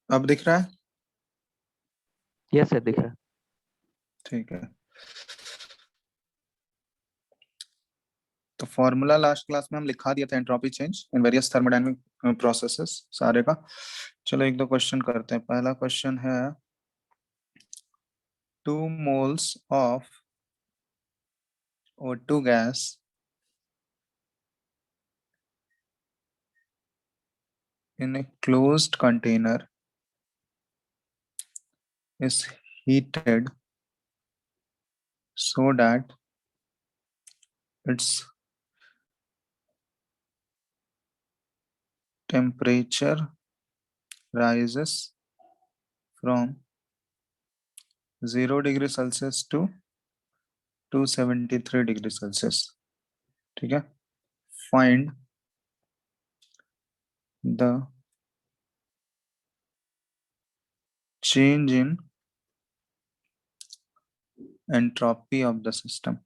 अब दिख रहा है? यस सर, दिख रहा है। ठीक है। तो फॉर्मूला लास्ट क्लास में हम लिखा दिया था, entropy change in various thermodynamic processes सारे का। चलो एक दो क्वेश्चन करते हैं। पहला क्वेश्चन है 2 moles of O2 gas in a closed container is heated so that its temperature rises from 0 degree Celsius to 273 degree Celsius। ठीक है। Find the change in entropy of the system.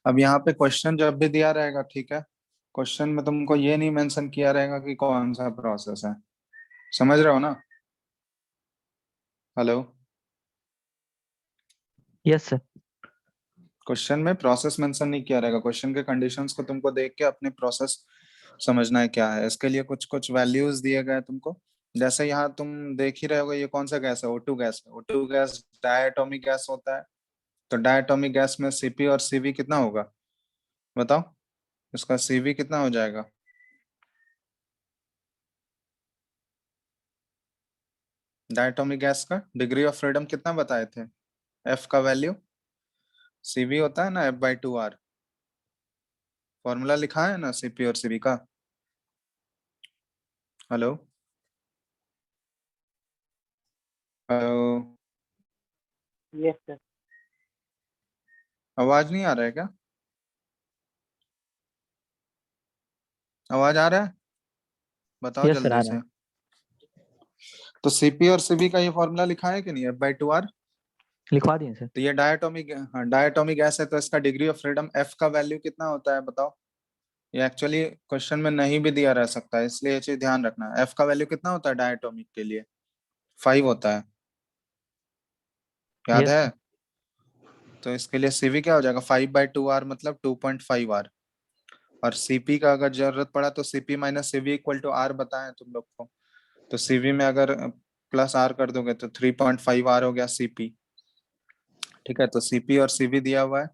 अब यहाँ पे question जब भी दिया रहेगा, ठीक है, क्वेश्चन में तुमको ये नहीं मेंशन किया रहेगा कि कौन सा प्रोसेस है। समझ रहे हो ना? हेलो? Yes sir. क्वेश्चन में प्रोसेस मेंशन नहीं किया रहेगा। क्वेश्चन के कंडीशंस को तुमको देख के अपनी प्रोसेस समझना है क्या है। इसके लिए कुछ कुछ वैल्यूज दिए गए तुमको। जैसे यहाँ तुम देख ही रहे होगे, ये कौन सा गैस है? O2 गैस है। O2 गैस डायटोमिक गैस होता है। तो डायटोमिक गैस में Cp और Cv कितना होगा बताओ? इसका Cv कितना हो जाएगा? डायटोमिक गैस का डिग्री ऑफ फ्रीडम कितना बताए थे? F का वैल्यू Cv होता है ना, F/2R। फॉर्मूला लिखा है ना Cp और Cv का। हेलो? हेलो? Yes sir. आवाज नहीं आ रहा है क्या? आवाज आ रहा है? बताओ यस सर, आ जल्दी रहा से। है। तो Cp और Cv का ये फॉर्मूला लिखा है कि नहीं, F/2R। लिखवा दिए सर। तो ये डायटोमिक, हाँ डायटोमिक गैस है, तो इसका डिग्री ऑफ फ्रीडम F का वैल्यू कितना होता है बताओ? ये एक्चुअली क्वेश्चन में नहीं भी दिया रह सकता है, इसलिए ये चीज ध्यान रखना है। F का वैल्यू कितना होता है डायटोमिक के लिए? 5 होता है, याद यस है? सर। तो इसके लिए Cv क्या हो जाएगा? 5/2R मतलब 2.5R। और Cp का अगर जरूरत पड़ा तो Cp minus Cv equal to R बताएं तुम लोग को। तो Cv में अगर प्लस R कर दोगे तो 3.5R हो गया Cp। ठीक है, तो Cp और Cv दिया हुआ है।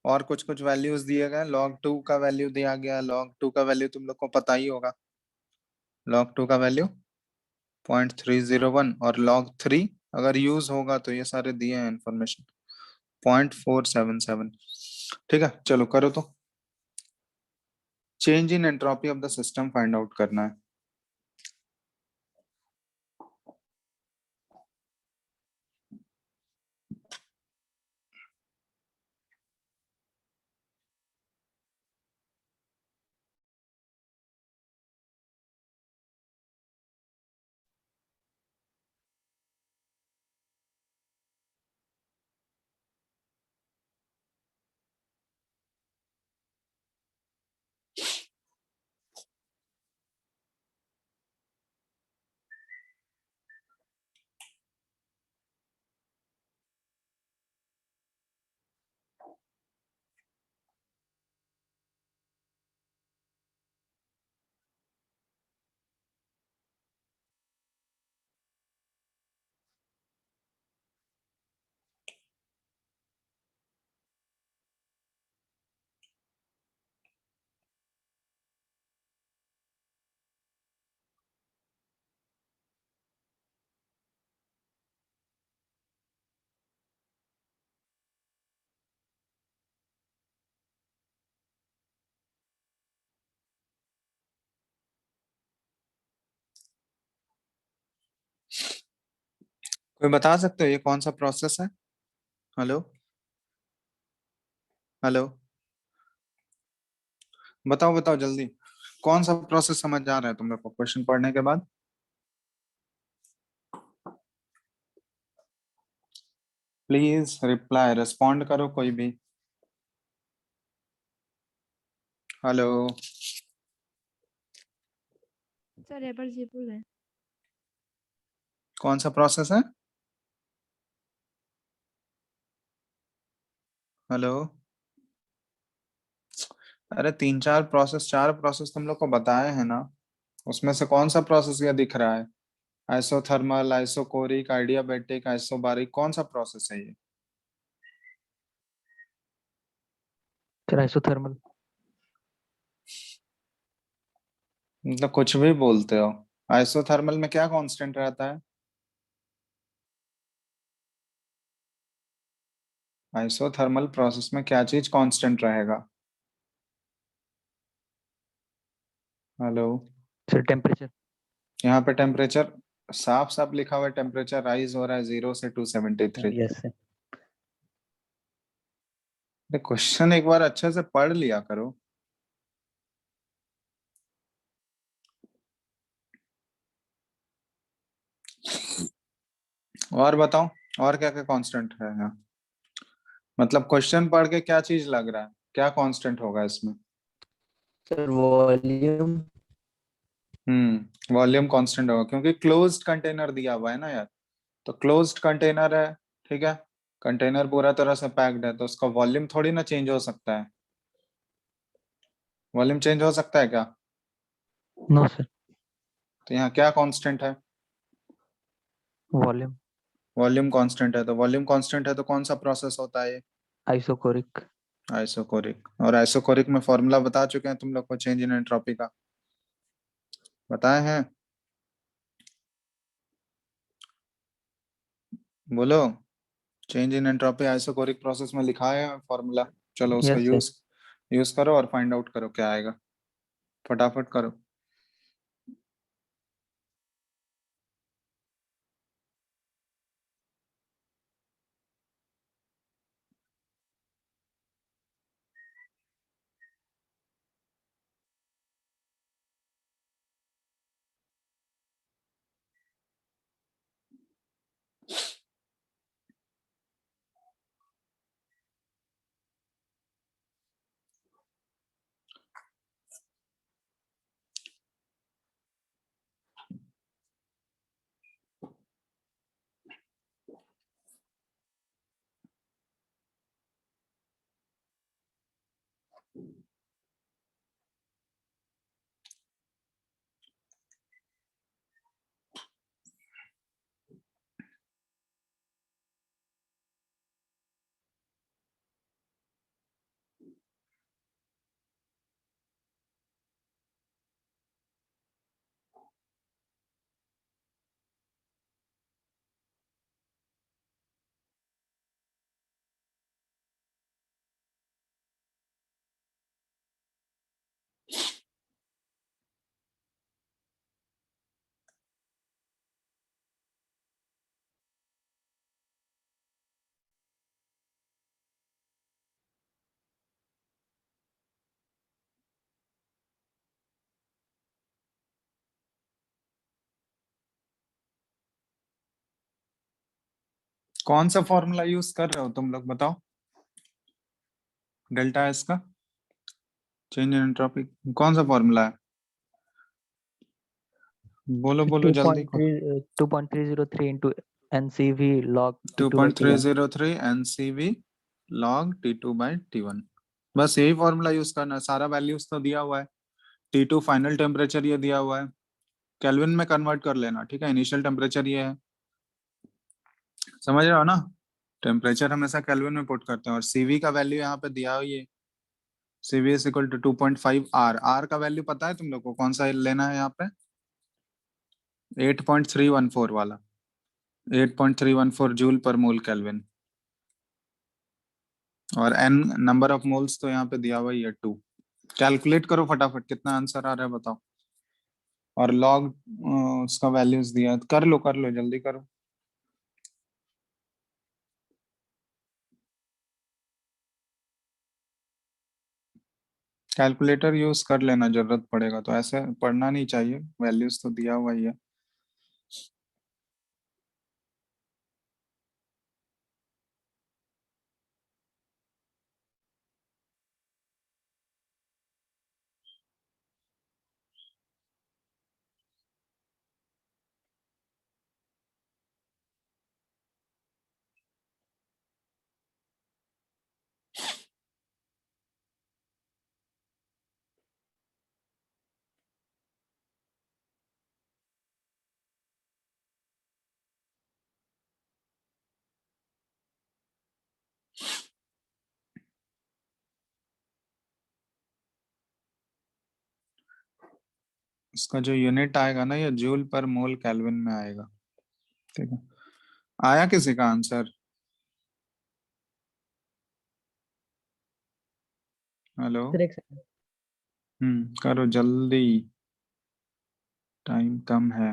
और कुछ कुछ वैल्यूज दिए गए। log 2 का वैल्यू दिया गया। log 2 का वैल्यू तुम लोग को पता ही होगा। log 2 का वैल्यू 0.301। और log 3 अगर यूज होगा तो ये सारे दिए हैं इंफॉर्मेशन, 0.477। ठीक है, चलो करो। तो change in entropy of the system find out करना है। कोई बता सकते हो ये कौन सा प्रोसेस है? हेलो? हेलो? बताओ बताओ जल्दी। कौन सा प्रोसेस समझ आ रहा है तुम लोग को क्वेश्चन पढ़ने के बाद? प्लीज रिप्लाई, रिस्पॉन्ड करो कोई भी। हेलो? सर रिवर्सिबल है। कौन सा प्रोसेस है? हेलो। अरे चार प्रोसेस तुम लोग को बताए हैं ना, उसमें से कौन सा प्रोसेस ये दिख रहा है? आइसोथर्मल, आइसोकोरिक, आइडियाबैटिक, आइसोबारिक, कौन सा प्रोसेस है ये? Sir isothermal. मतलब कुछ भी बोलते हो। आइसोथर्मल में क्या कांस्टेंट रहता है? आइसोथर्मल प्रोसेस में क्या चीज कांस्टेंट रहेगा? हेलो। Sir temperature. यहाँ पे टेम्परेचर साफ साफ लिखा हुआ है, टेम्परेचर राइज हो रहा है 0 से 273। Yes sir. क्वेश्चन एक बार अच्छे से पढ़ लिया करो। और बताओ, और क्या क्या कांस्टेंट है यहाँ? मतलब क्वेश्चन पढ़ के क्या चीज लग रहा है, क्या कांस्टेंट होगा इसमें? Sir volume. वॉल्यूम कांस्टेंट होगा क्योंकि क्लोज्ड कंटेनर दिया हुआ है ना यार। तो क्लोज्ड कंटेनर है, ठीक है। कंटेनर पूरा तरह से पैक्ड है तो उसका वॉल्यूम थोड़ी ना चेंज हो सकता है। वॉल्यूम चेंज हो सकता है क्या? No sir. तो यहाँ क्या कांस्टेंट है? वॉल्यूम। वॉल्यूम कांस्टेंट है, तो वॉल्यूम कांस्टेंट है तो कौन सा प्रोसेस होता है ये? आइसोकोरिक। आइसोकोरिक। और आइसोकोरिक में फॉर्मूला बता चुके हैं तुम लोग को, चेंज इन एंट्रोपी का बताए हैं? बोलो। Change in entropy isochoric process में लिखा है फॉर्मूला। चलो उसका यस सर। यूज यूज करो और फाइंड आउट करो क्या आएगा। फटाफट करो। कौन सा फॉर्मूला यूज कर रहे हो तुम लोग बताओ? डेल्टा एस का चेंज इन एंट्रोपी कौन सा फॉर्मूला है? बोलो बोलो जल्दी को। 2.303 into NCV log to T2 by point three T1। Zero three NCV log T2/T1। बस यही फॉर्मूला यूज करना है, सारा वैल्यूज तो दिया हुआ है। T2 फाइनल टेम्परेचर ये दिया हुआ है, केल्विन में कन्वर्ट कर लेना, ठीक है। इनिशियल टेम्परेचर ये है, समझ रहे हो ना? टेम्परेचर हमेशा केल्विन में पुट करते हैं, और सीवी का वैल्यू यहाँ पे दिया हुआ है। CV is equal to 2.5 R. R का वैल्यू पता है तुम लोग को कौन सा लेना है यहाँ पे? 8.314 वाला, 8.314 जूल पर मोल केल्विन। और एन नंबर ऑफ मोल्स तो यहाँ पे दिया हुआ ही है 2। कैलकुलेट करो फटाफट कितना आंसर आ रहा है बताओ। और लॉग उसका वैल्यूज दिया है, कर लो जल्दी करो। कैलकुलेटर यूज कर लेना, जरूरत पड़ेगा तो, ऐसे पढ़ना नहीं चाहिए, वैल्यूज तो दिया हुआ ही है। इसका जो यूनिट आएगा ना, ये जूल पर मोल केल्विन में आएगा। ठीक है, आया किसी का आंसर? हेलो। सर एक सेकंड। करो जल्दी, टाइम कम है।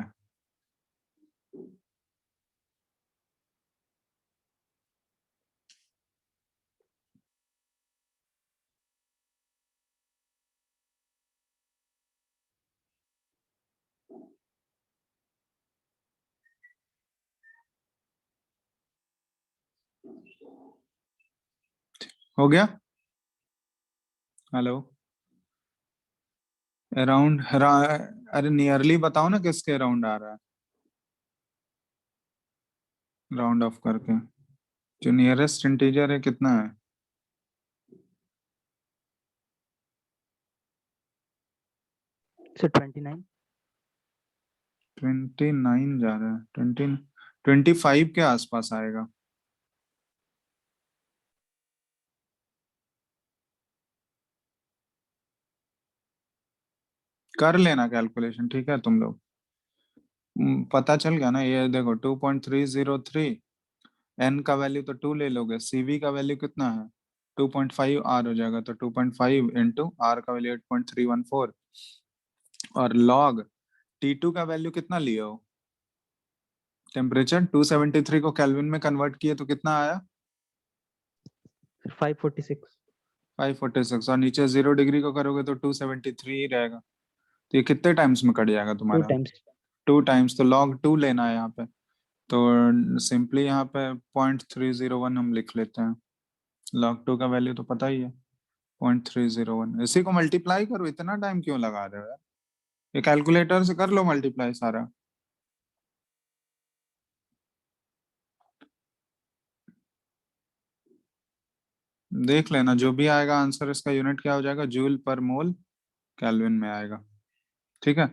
हो गया? हेलो। अराउंड, अरे नियरली बताओ ना किसके अराउंड आ रहा है, राउंड ऑफ करके। जो नियरेस्ट इंटीजर है कितना है? सर 29। 29 जा रहा है, 25 के आसपास आएगा। कर लेना कैलकुलेशन, ठीक है तुम लोग। पता चल गया ना, ये देखो 2.303, एन का वैल्यू तो 2 ले लोगे, सीवी का वैल्यू कितना है 2.5 आर हो जाएगा, तो 2.5 इंटू आर का वैल्यू 8.314, और लॉग T2 का वैल्यू कितना लिए हो? टेम्परेचर 273 को केल्विन में कन्वर्ट किए तो कितना आया? 546। 546, और नीचे 0 डिग्री को करोगे तो 273 ही रहेगा। तो ये कितने टाइम्स में कट जाएगा 2 तुम्हारा? टाइम्स। 2 टाइम्स, तो लॉग 2 लेना है यहाँ पे। तो सिंपली यहाँ पे 0.301 हम लिख लेते हैं। लॉग 2 का वैल्यू तो पता ही है 0.301, इसी को मल्टीप्लाई करो, इतना टाइम क्यों लगा रहे हो यार? ये कैलकुलेटर से कर लो मल्टीप्लाई सारा। देख लेना, जो भी आएगा आंसर इसका यूनिट क्या हो जाएगा, जूल पर मोल केल्विन में आएगा। ठीक है,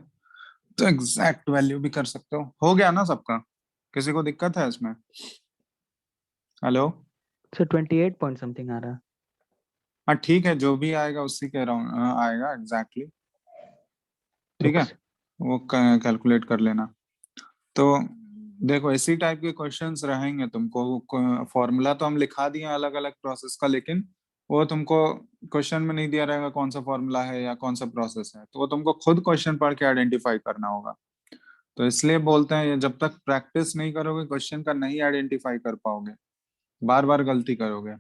तो एग्जैक्ट वैल्यू भी कर सकते हो गया ना सबका? किसी को दिक्कत है इसमें? हेलो। सर 28 पॉइंट समथिंग आ रहा है। हाँ ठीक है, जो भी आएगा उसी के अराउंड आएगा एग्जैक्टली। ठीक ओके है, सर। वो कैलकुलेट कर लेना। तो देखो इसी टाइप के क्वेश्चंस रहेंगे तुमको, फॉर्मूला तो हम लिखा दिए अलग अलग प्रोसेस का, लेकिन वो तुमको क्वेश्चन में नहीं दिया रहेगा कौन सा फॉर्मूला है या कौन सा प्रोसेस है, तो वो तुमको खुद क्वेश्चन पढ़ के आइडेंटिफाई करना होगा। तो इसलिए बोलते हैं, ये जब तक प्रैक्टिस नहीं करोगे क्वेश्चन का नहीं आइडेंटिफाई कर पाओगे, बार बार गलती करोगे।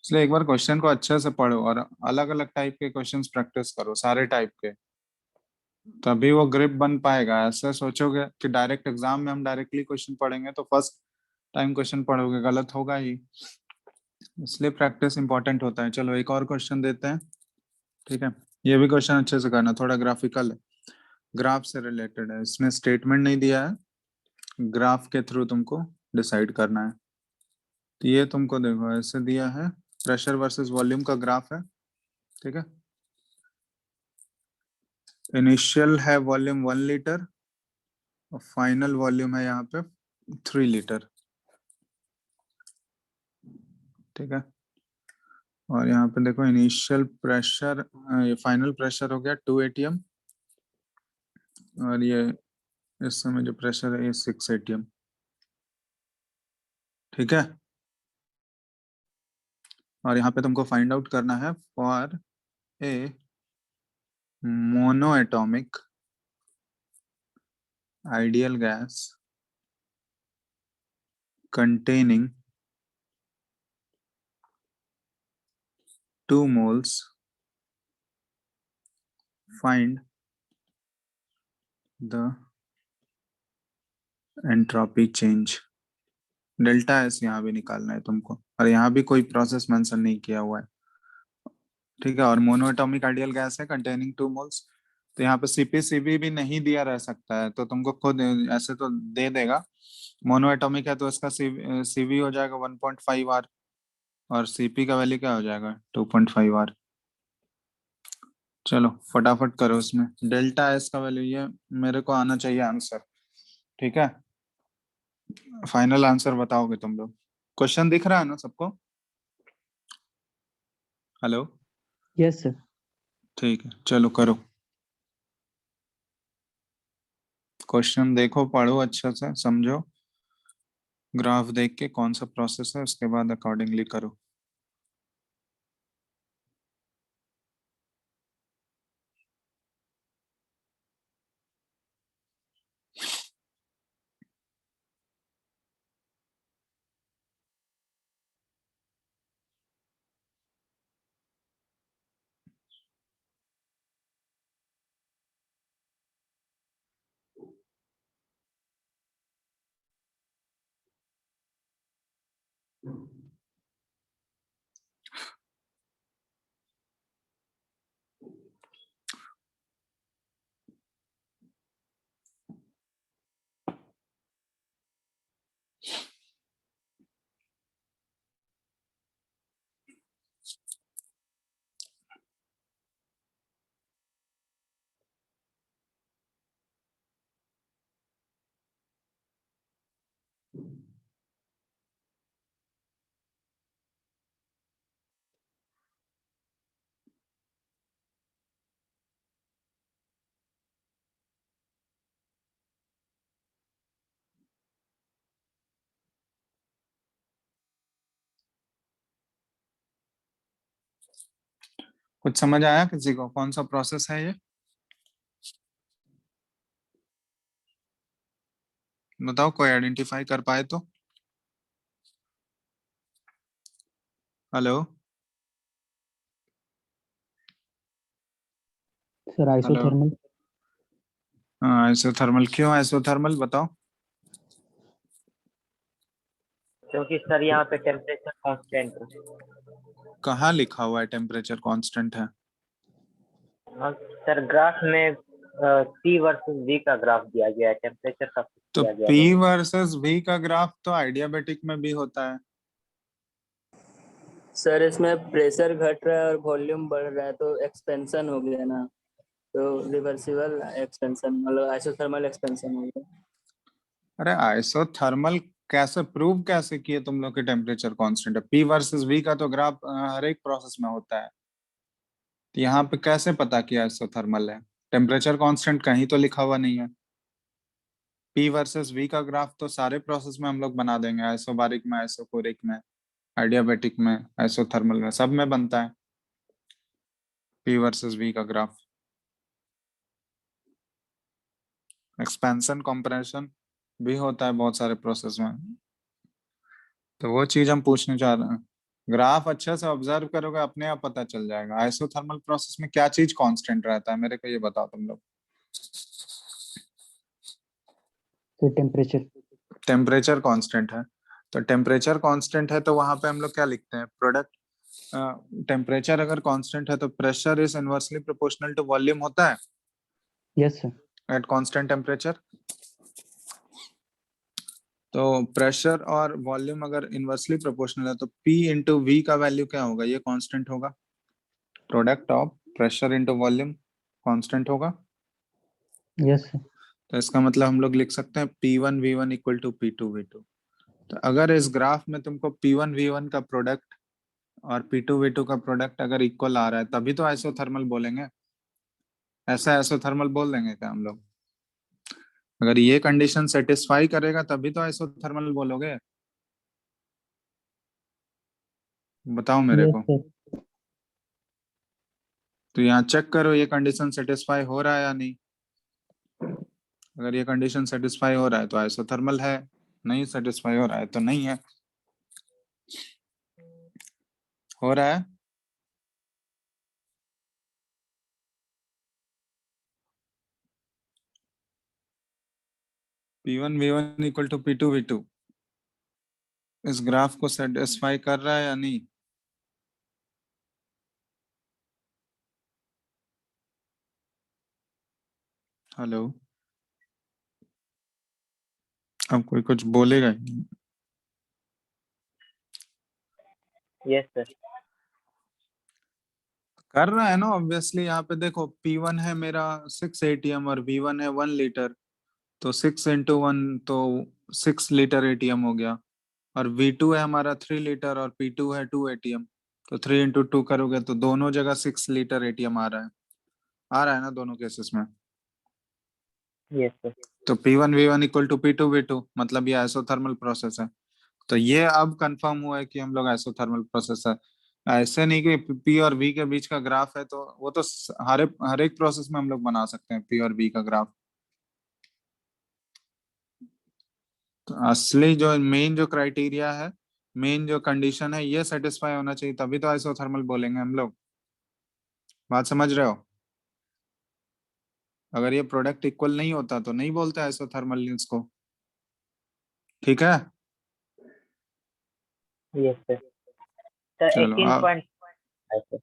इसलिए एक बार क्वेश्चन को अच्छे से पढ़ो और अलग अलग टाइप के क्वेश्चंस प्रैक्टिस करो, सारे टाइप के, तभी वो ग्रिप बन पाएगा। ऐसे सोचोगे कि डायरेक्ट एग्जाम में हम डायरेक्टली क्वेश्चन पढ़ेंगे तो फर्स्ट टाइम क्वेश्चन पढ़ोगे गलत होगा ही, इसलिए प्रैक्टिस इंपॉर्टेंट होता है। चलो एक और क्वेश्चन देते हैं। ठीक है, ये भी क्वेश्चन अच्छे से करना, थोड़ा ग्राफिकल है, ग्राफ से रिलेटेड है, इसमें स्टेटमेंट नहीं दिया है, ग्राफ के थ्रू तुमको डिसाइड करना है। तो ये तुमको देखो ऐसे दिया है, प्रेशर वर्सेस वॉल्यूम का ग्राफ है। ठीक है, इनिशियल है वॉल्यूम 1 लीटर और फाइनल वॉल्यूम है यहाँ पे 3 लीटर। ठीक है, और यहाँ पे देखो इनिशियल प्रेशर, ये फाइनल प्रेशर हो गया 2 atm, और ये इस समय जो प्रेशर है ये 6 atm। ठीक है, और यहाँ पे तुमको फाइंड आउट करना है for a mono atomic ideal gas containing 2 moles, find the entropy change। Delta S यहाँ भी निकालना है तुमको, और यहाँ भी कोई प्रोसेस मेंशन नहीं किया हुआ है। ठीक है, और मोनो एटॉमिक आइडियल गैस है कंटेनिंग 2 मोल्स, तो यहाँ पे सीपीसीबी भी नहीं दिया रह सकता है, तो तुमको खुद ऐसे तो दे देगा। मोनो एटॉमिक है तो इसका सीवी हो जाएगा 1.5 आर, और सीपी का वैल्यू क्या हो जाएगा 2.5 आर। चलो फटाफट करो, इसमें डेल्टा एस का वैल्यू ये मेरे को आना चाहिए आंसर। ठीक है, फाइनल आंसर बताओगे तुम लोग। क्वेश्चन दिख रहा है ना सबको? हेलो। Yes sir. ठीक है, चलो करो। क्वेश्चन देखो, पढ़ो अच्छे से, समझो, ग्राफ देख के कौन सा प्रोसेस है उसके बाद अकॉर्डिंगली करो। कुछ समझ आया किसी को, कौन सा प्रोसेस है ये? बताओ, कोई आइडेंटिफाई कर पाए तो। Hello sir hello. आइसोथर्मल। हाँ, आइसोथर्मल। क्यों आइसोथर्मल, बताओ। क्योंकि सर यहाँ पे टेम्परेचर कांस्टेंट है। कहाँ लिखा हुआ है टेम्परेचर कांस्टेंट है? हाँ, सर ग्राफ में P वर्सेस V का ग्राफ दिया गया है, टेम्परेचर का फिक्स तो किया गया P है। वर्सेस V का ग्राफ तो आइडियाबैटिक में भी होता है। सर इसमें प्रेशर घट रहा है और वॉल्यूम बढ़ रहा है तो एक्सपेंशन हो गया ना, तो रिवर्सिबल एक्सपेंशन मतलब आइसोथर्मल एक्सपेंशन हो गया। अरे आइसोथर्मल कैसे प्रूव कैसे किए तुम लोग के टेम्परेचर कांस्टेंट है? P वर्सेस V का तो ग्राफ हर एक प्रोसेस में होता है, तो यहाँ पे कैसे पता किया आइसोथर्मल है? टेम्परेचर कांस्टेंट कहीं तो लिखा हुआ नहीं है। P वर्सेस V का ग्राफ तो सारे प्रोसेस में हम लोग बना देंगे, आइसोबारिक में, आइसोकोरिक में, आइडियाबैटिक में, आइसोथर्मल में, सब में बनता है P वर्सेस V का ग्राफ। एक्सपेंशन कंप्रेशन भी होता है बहुत सारे प्रोसेस में, तो वो चीज हम पूछने चाह रहे हैं। ग्राफ अच्छे से ऑब्जर्व करोगे अपने आप पता चल जाएगा आइसोथर्मल प्रोसेस में क्या चीज कांस्टेंट रहता है, मेरे को ये बताओ तुम लोग। तो टेम्परेचर। टेम्परेचर कांस्टेंट है, तो टेम्परेचर कांस्टेंट है तो वहां पे हम लोग क्या लिखते हैं, प्रोडक्ट। टेम्परेचर अगर कांस्टेंट है तो pressure is inversely proportional to volume होता है yes sir. At constant temperature. तो प्रेशर और वॉल्यूम अगर इनवर्सली प्रोपोर्शनल है तो P इंटू V का वैल्यू क्या होगा, ये कांस्टेंट होगा। Product of pressure into volume constant होगा। Yes sir. तो इसका मतलब हम लोग लिख सकते हैं P1V1 इक्वल टू P2V2। तो अगर इस ग्राफ में तुमको P1V1 का प्रोडक्ट और P2V2 का प्रोडक्ट अगर इक्वल आ रहा है तभी तो आइसोथर्मल बोलेंगे। ऐसा आइसोथर्मल बोल देंगे क्या हम लोग? अगर ये कंडीशन सेटिस्फाई करेगा तभी तो आइसोथर्मल बोलोगे। बताओ मेरे यस को। सर। तो यहाँ चेक करो ये कंडीशन सेटिस्फाई हो रहा है या नहीं। अगर ये कंडीशन सेटिस्फाई हो रहा है तो आइसोथर्मल है, नहीं सेटिस्फाई हो रहा है तो नहीं है। हो रहा है। P1V1 इक्वल टू P2V2 इस ग्राफ को सेटिस्फाई कर रहा है या नहीं? हेलो, अब कोई कुछ बोलेगा ही? Yes sir. कर रहा है ना ऑब्वियसली। यहाँ पे देखो P1 है मेरा 6 ATM और V1 है 1 लीटर, तो 6 इंटू 1 तो 6 लीटर ATM हो गया। और V2 है हमारा 3 लीटर और P2 है 2 ATM, तो 3 इंटू 2 करोगे तो दोनों जगह 6 लीटर ATM आ रहा है। आ रहा है ना दोनों केसेस में? Yes sir. तो P1 V1 equal to P2 V2, मतलब ये आइसोथर्मल प्रोसेस है। तो ये अब कंफर्म हुआ है कि हम लोग आइसोथर्मल प्रोसेस है। ऐसे नहीं कि P और V के बीच का ग्राफ है, तो वो तो हर एक प्रोसेस में हम लोग बना सकते हैं P और V का ग्राफ। तो असली जो मेन जो क्राइटेरिया है, मेन जो कंडीशन है, ये सेटिस्फाई होना चाहिए, तभी तो आइसोथर्मल बोलेंगे हम लोग। बात समझ रहे हो? अगर ये प्रोडक्ट इक्वल नहीं होता तो नहीं बोलते आइसोथर्मल इसको। ठीक है, यस सर। सर चलो 18 अब पॉइंट सर।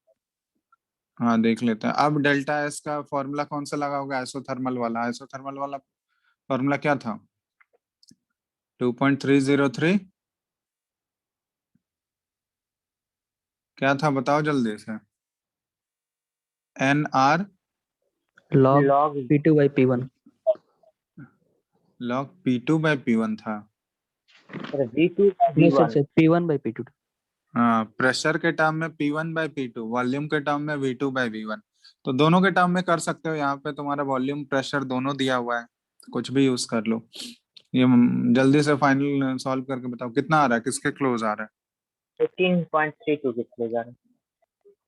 हाँ देख लेते हैं। अब डेल्टा एस का फॉर्मूला कौन सा लगा होगा? आइसोथर्मल वाला। आइसोथर्मल वाला फॉर्मूला क्या था? 2.303 क्या था बताओ जल्दी से। NR log log P2 by P1। log P2 by P1 था। सर V2 नहीं sir V1। Sir P1 by P2। हाँ, प्रेशर के टर्म में P1 by P2, वॉल्यूम के टर्म में V2 by V1। तो दोनों के टर्म में कर सकते हो। यहाँ पे तुम्हारा वॉल्यूम प्रेशर दोनों दिया हुआ है, कुछ भी यूज कर लो। ये जल्दी से फाइनल सॉल्व करके बताओ कितना आ रहा है, किसके क्लोज आ रहा है। 18.32 कितने जा रहे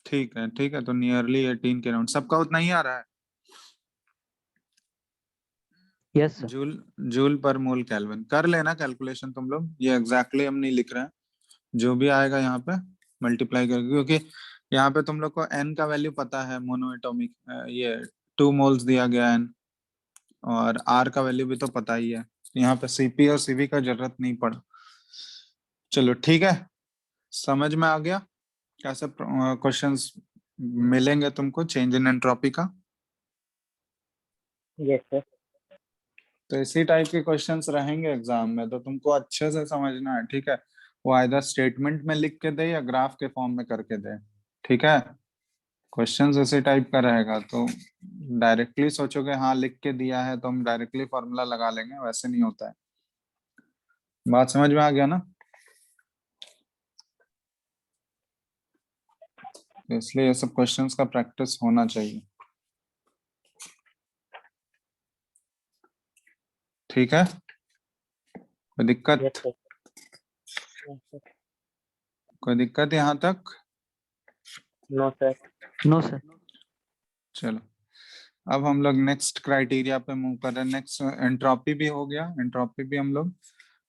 ठीक है ठीक है, तो नियरली 18 के राउंड सबका उतना ही आ रहा है। Yes sir. जूल जूल पर मोल केल्विन कर लेना कैलकुलेशन तुम लोग, ये एग्जैक्टली हम नहीं लिख रहे हैं। जो भी आएगा यहाँ पे मल्टीप्लाई करके, क्योंकि यहाँ पे तुम लोग को n का वैल्यू पता है, मोनोएटॉमिक ये 2 मोल्स दिया गया n, और r का वैल्यू भी तो पता ही है। यहाँ पे Cp और Cv का जरूरत नहीं पड़ा। चलो ठीक है, समझ में आ गया कैसे क्वेश्चंस मिलेंगे तुमको चेंज इन एंट्रोपी का। Yes sir. तो इसी टाइप के क्वेश्चंस रहेंगे एग्जाम में, तो तुमको अच्छे से समझना है। ठीक है, वो आइदर स्टेटमेंट में लिख के दे या ग्राफ के फॉर्म में करके दे। ठीक है, क्वेश्चंस इसी टाइप का रहेगा, तो डायरेक्टली सोचोगे हाँ लिख के दिया है तो हम डायरेक्टली फॉर्मूला लगा लेंगे, वैसे नहीं होता है। बात समझ में आ गया ना? तो इसलिए ये सब क्वेश्चंस का प्रैक्टिस होना चाहिए। ठीक है, कोई दिक्कत? Yes sir. कोई दिक्कत यहाँ तक? No sir. No sir. चलो, अब हम लोग नेक्स्ट क्राइटेरिया पे मूव कर रहे हैं। नेक्स्ट एंट्रोपी भी हो गया, एंट्रोपी भी हम लोग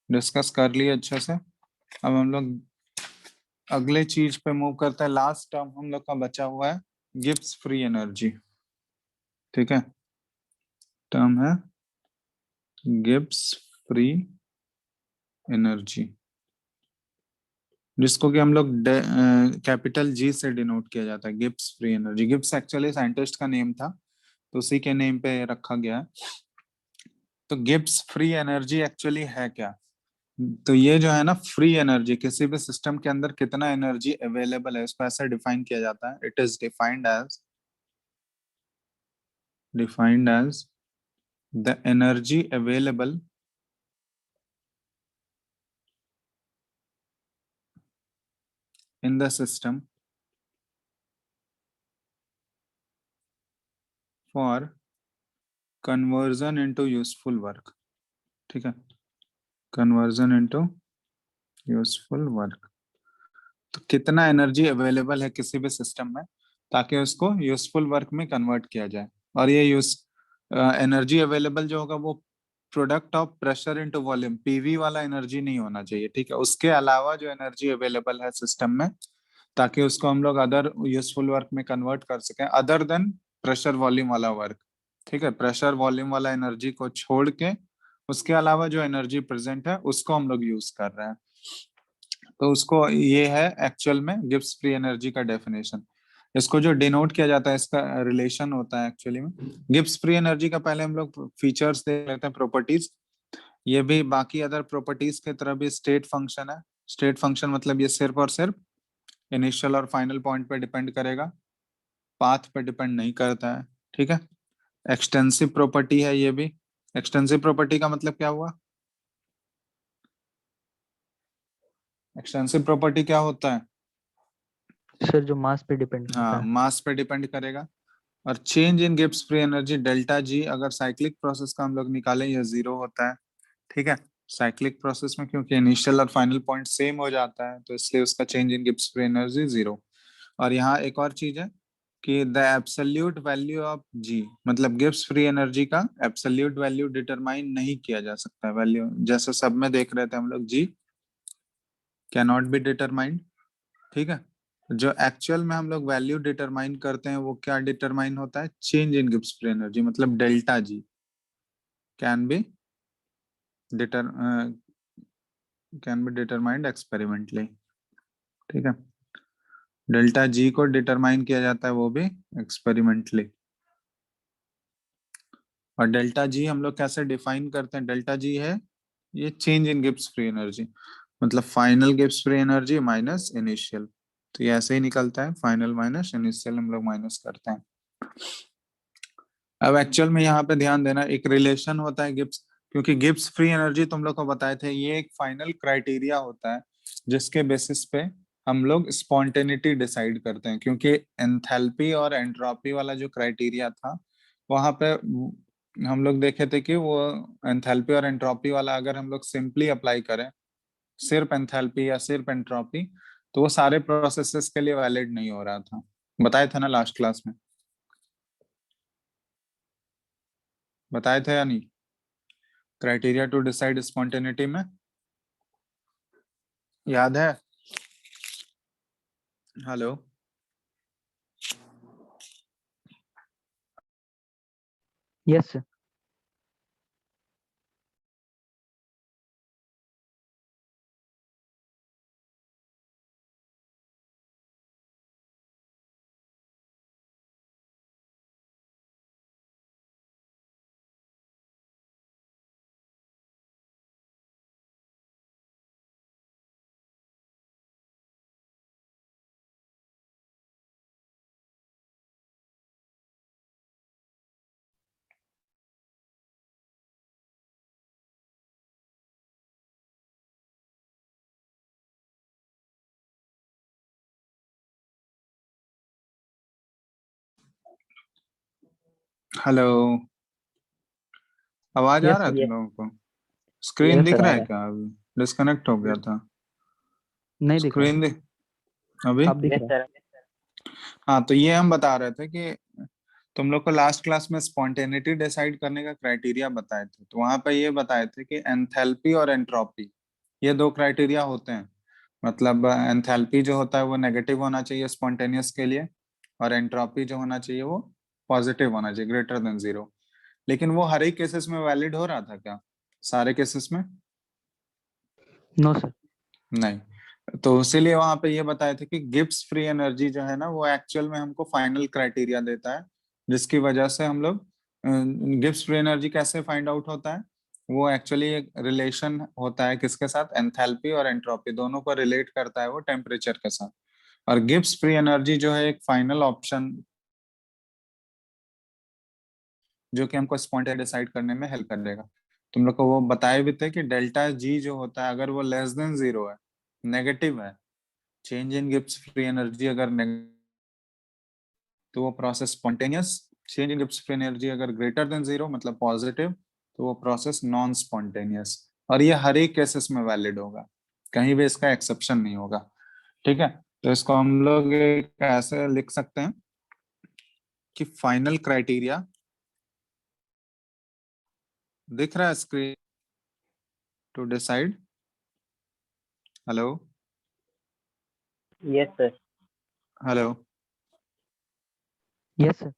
डिस्कस कर लिए अच्छे से। अब हम लोग अगले चीज पे मूव करते हैं। लास्ट टर्म हम लोग का बचा हुआ है गिब्स फ्री एनर्जी। ठीक है, टर्म है गिब्स फ्री एनर्जी, जिसको कि हम लोग कैपिटल G से डिनोट किया जाता है, Gibbs free energy. Gibbs actually scientist का नेम था, तो उसी के नेम पे रखा गया है। तो गिब्स फ्री एनर्जी एक्चुअली है क्या? तो ये जो है ना, फ्री एनर्जी, किसी भी सिस्टम के अंदर कितना एनर्जी अवेलेबल है उसको ऐसे डिफाइन किया जाता है। It is defined as the energy available in the system for conversion into useful work। ठीक है, conversion into useful work। तो कितना एनर्जी अवेलेबल है किसी भी सिस्टम में ताकि उसको यूजफुल वर्क में कन्वर्ट किया जाए। और ये यूज एनर्जी अवेलेबल जो होगा वो product of pressure into volume, PV वाला एनर्जी नहीं होना चाहिए। ठीक है, उसके अलावा जो एनर्जी अवेलेबल है सिस्टम में, ताकि उसको हम लोग अदर यूजफुल वर्क में कन्वर्ट कर सकें, अदर देन प्रेशर वॉल्यूम वाला वर्क। ठीक है, प्रेशर वॉल्यूम वाला एनर्जी को छोड़ के उसके अलावा जो एनर्जी प्रेजेंट है उसको हम लोग यूज कर रहे हैं। तो उसको, ये है एक्चुअल में गिब्स फ्री एनर्जी का डेफिनेशन। इसको जो डिनोट किया जाता है, इसका रिलेशन होता है एक्चुअली में गिब्स फ्री एनर्जी का। पहले हम लोग फीचर्स देख लेते हैं, प्रॉपर्टीज। ये भी बाकी अदर प्रॉपर्टीज की तरह भी स्टेट फंक्शन है। स्टेट फंक्शन मतलब ये सिर्फ और सिर्फ इनिशियल और फाइनल पॉइंट पे डिपेंड करेगा, पाथ पे डिपेंड नहीं करता है। ठीक है, एक्सटेंसिव प्रॉपर्टी है ये भी। एक्सटेंसिव प्रॉपर्टी का मतलब क्या हुआ? एक्सटेंसिव प्रॉपर्टी क्या होता है? सर जो मास पे डिपेंड करता हाँ, है। मास पे डिपेंड करेगा। और change in Gibbs free energy delta G, अगर साइक्लिक प्रोसेस का हम लोग निकालें ये 0 होता है, ठीक है। साइक्लिक प्रोसेस में क्योंकि इनिशियल और फाइनल पॉइंट सेम हो जाता है तो इसलिए उसका change in Gibbs free energy 0। और यहाँ एक और चीज है कि द एब्सोल्यूट वैल्यू ऑफ जी, मतलब गिब्स फ्री एनर्जी का एब्सोल्यूट वैल्यू डिटरमाइन नहीं किया जा सकता है। वैल्यू जैसे सब में देख रहे थे हम लोग, जी कैन नॉट बी डिटरमाइंड, ठीक है। जो एक्चुअल में हम लोग वैल्यू डिटरमाइन करते हैं वो क्या डिटरमाइन होता है, change in Gibbs free energy, मतलब delta G can be deter can be determined experimentally, ठीक है। डेल्टा जी को डिटरमाइन किया जाता है वो भी एक्सपेरिमेंटली। और डेल्टा जी हम लोग कैसे डिफाइन करते हैं, डेल्टा जी है ये change in Gibbs free energy, मतलब final Gibbs free energy minus initial. तो ये ऐसे ही निकलता है, फाइनल माइनस इनिशियल हम लोग माइनस करते हैं। अब एक्चुअल में यहाँ पे ध्यान देना, एक रिलेशन होता है गिब्स, क्योंकि गिब्स फ्री एनर्जी तुम लोग को बताए थे ये एक फाइनल क्राइटेरिया होता है जिसके बेसिस पे हम लोग स्पॉन्टेनिटी डिसाइड करते हैं। क्योंकि एंथैल्पी और एंट्रोपी वाला जो क्राइटेरिया था वहां पे हम लोग देखे थे कि वो एंथैल्पी और एंट्रोपी वाला अगर हम लोग सिंपली अप्लाई करें सिर्फ एंथैल्पी या सिर्फ एंट्रोपी तो वो सारे प्रोसेसेस के लिए वैलिड नहीं हो रहा था। बताए थे ना लास्ट क्लास में, बताए थे या नहीं, क्राइटेरिया टू डिसाइड स्पॉन्टेनिटी में, याद है? Hello, Yes, sir. हेलो, आवाज आ Yes, रहा है sir. तुम ये लोगों को? स्क्रीन Yes, दिख sir. रहा आ है रहा है. क्या? अभी डिस्कनेक्ट हो गया था। नहीं दिख रहा. स्क्रीन दिख अभी? अब दिख यस रहा है. सर। हाँ, तो ये हम बता रहे थे कि तुम लोग को लास्ट क्लास में स्पॉन्टेनिटी डिसाइड करने का क्राइटेरिया बताए थे, तो वहां पे ये बताए थे कि एंथैल्पी और एंट्रोपी ये दो क्राइटेरिया होते हैं। मतलब एंथैल्पी जो होता है वो नेगेटिव होना चाहिए स्पॉन्टेनियस के लिए, और एंट्रोपी जो होना चाहिए वो पॉजिटिव होना चाहिए, ग्रेटर देन 0। लेकिन वो हर एक केसेस में वैलिड हो रहा था क्या, सारे केसेस में? No, sir. नहीं। तो इसीलिए वहां पे ये बताए थे कि गिब्स फ्री एनर्जी जो है ना वो एक्चुअल में हमको फाइनल क्राइटेरिया देता है, जिसकी वजह से हम लोग गिब्स फ्री एनर्जी कैसे फाइंड आउट होता है, वो एक्चुअली एक रिलेशन होता है किसके साथ, एंथैल्पी और एंट्रोपी दोनों को रिलेट करता है वो टेम्परेचर के साथ। और गिब्स फ्री एनर्जी जो है एक फाइनल ऑप्शन जो कि हमको स्पॉन्टेनिटी डिसाइड करने में हेल्प करेगा। तुम लोग को वो बताए भी थे कि डेल्टा जी जो होता है अगर वो लेस देन 0 है, नेगेटिव है, change in Gibbs free energy अगर तो वो process spontaneous, change in Gibbs free energy अगर ग्रेटर देन 0 मतलब पॉजिटिव तो वो प्रोसेस नॉन स्पॉन्टेनियस। और ये हर एक केसेस में वैलिड होगा, कहीं भी इसका एक्सेप्शन नहीं होगा, ठीक है। तो इसको हम लोग एक ऐसे लिख सकते हैं कि फाइनल क्राइटेरिया दिख रहा है screen to decide, hello yes sir. Hello, Yes, sir.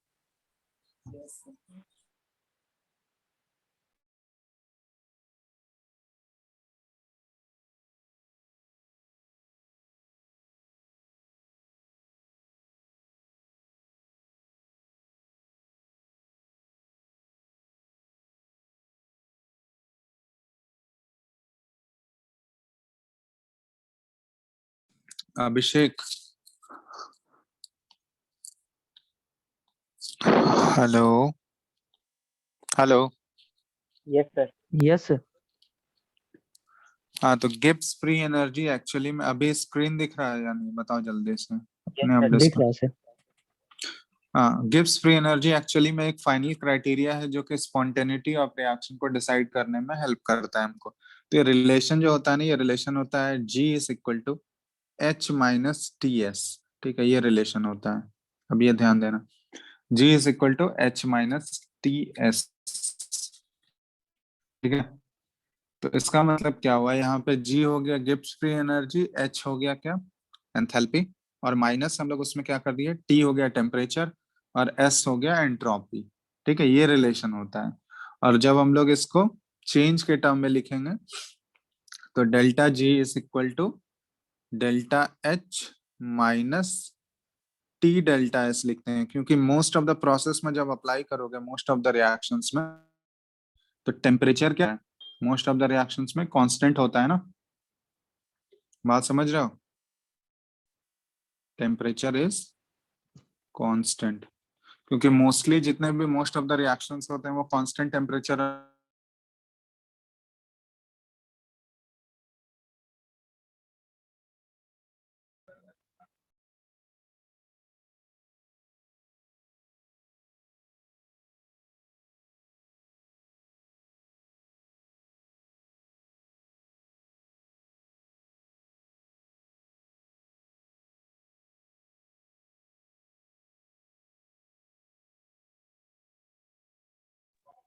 Abhishek, hello hello. Yes sir. Yes, sir. हाँ, तो गिब्स फ्री एनर्जी एक्चुअली में अभी स्क्रीन दिख रहा है या नहीं, बताओ जल्दी से, यस अपने आप सर। दिख डिस्कस। रहा है, sir. हाँ, गिब्स फ्री एनर्जी एक्चुअली में एक फाइनल क्राइटेरिया है जो कि स्पॉन्टेनिटी ऑफ रिएक्शन को डिसाइड करने में हेल्प करता है हमको। तो ये रिलेशन जो होता है ना, ये रिलेशन होता है G is equal to H minus TS। ठीक है, ये रिलेशन होता है। अब ये ध्यान देना, G is equal to H minus TS। ठीक है, तो इसका मतलब क्या हुआ, यहाँ पे G हो गया गिब्स फ्री एनर्जी, H हो गया क्या, एंथैल्पी, और माइनस हम लोग उसमें क्या कर दिए, T हो गया टेम्परेचर, और S हो गया एंट्रोपी। ठीक है, ये रिलेशन होता है। और जब हम लोग इसको चेंज के टर्म में लिखेंगे तो delta G is equal to delta H minus T delta S लिखते हैं, क्योंकि मोस्ट ऑफ द प्रोसेस में जब अप्लाई करोगे मोस्ट ऑफ द रिएक्शंस में, तो टेम्परेचर क्या है, मोस्ट ऑफ द रिएक्शंस में कांस्टेंट होता है ना, बात समझ रहे हो, टेम्परेचर इज कांस्टेंट, क्योंकि मोस्टली जितने भी मोस्ट ऑफ द रिएक्शंस होते हैं वो कांस्टेंट टेम्परेचर।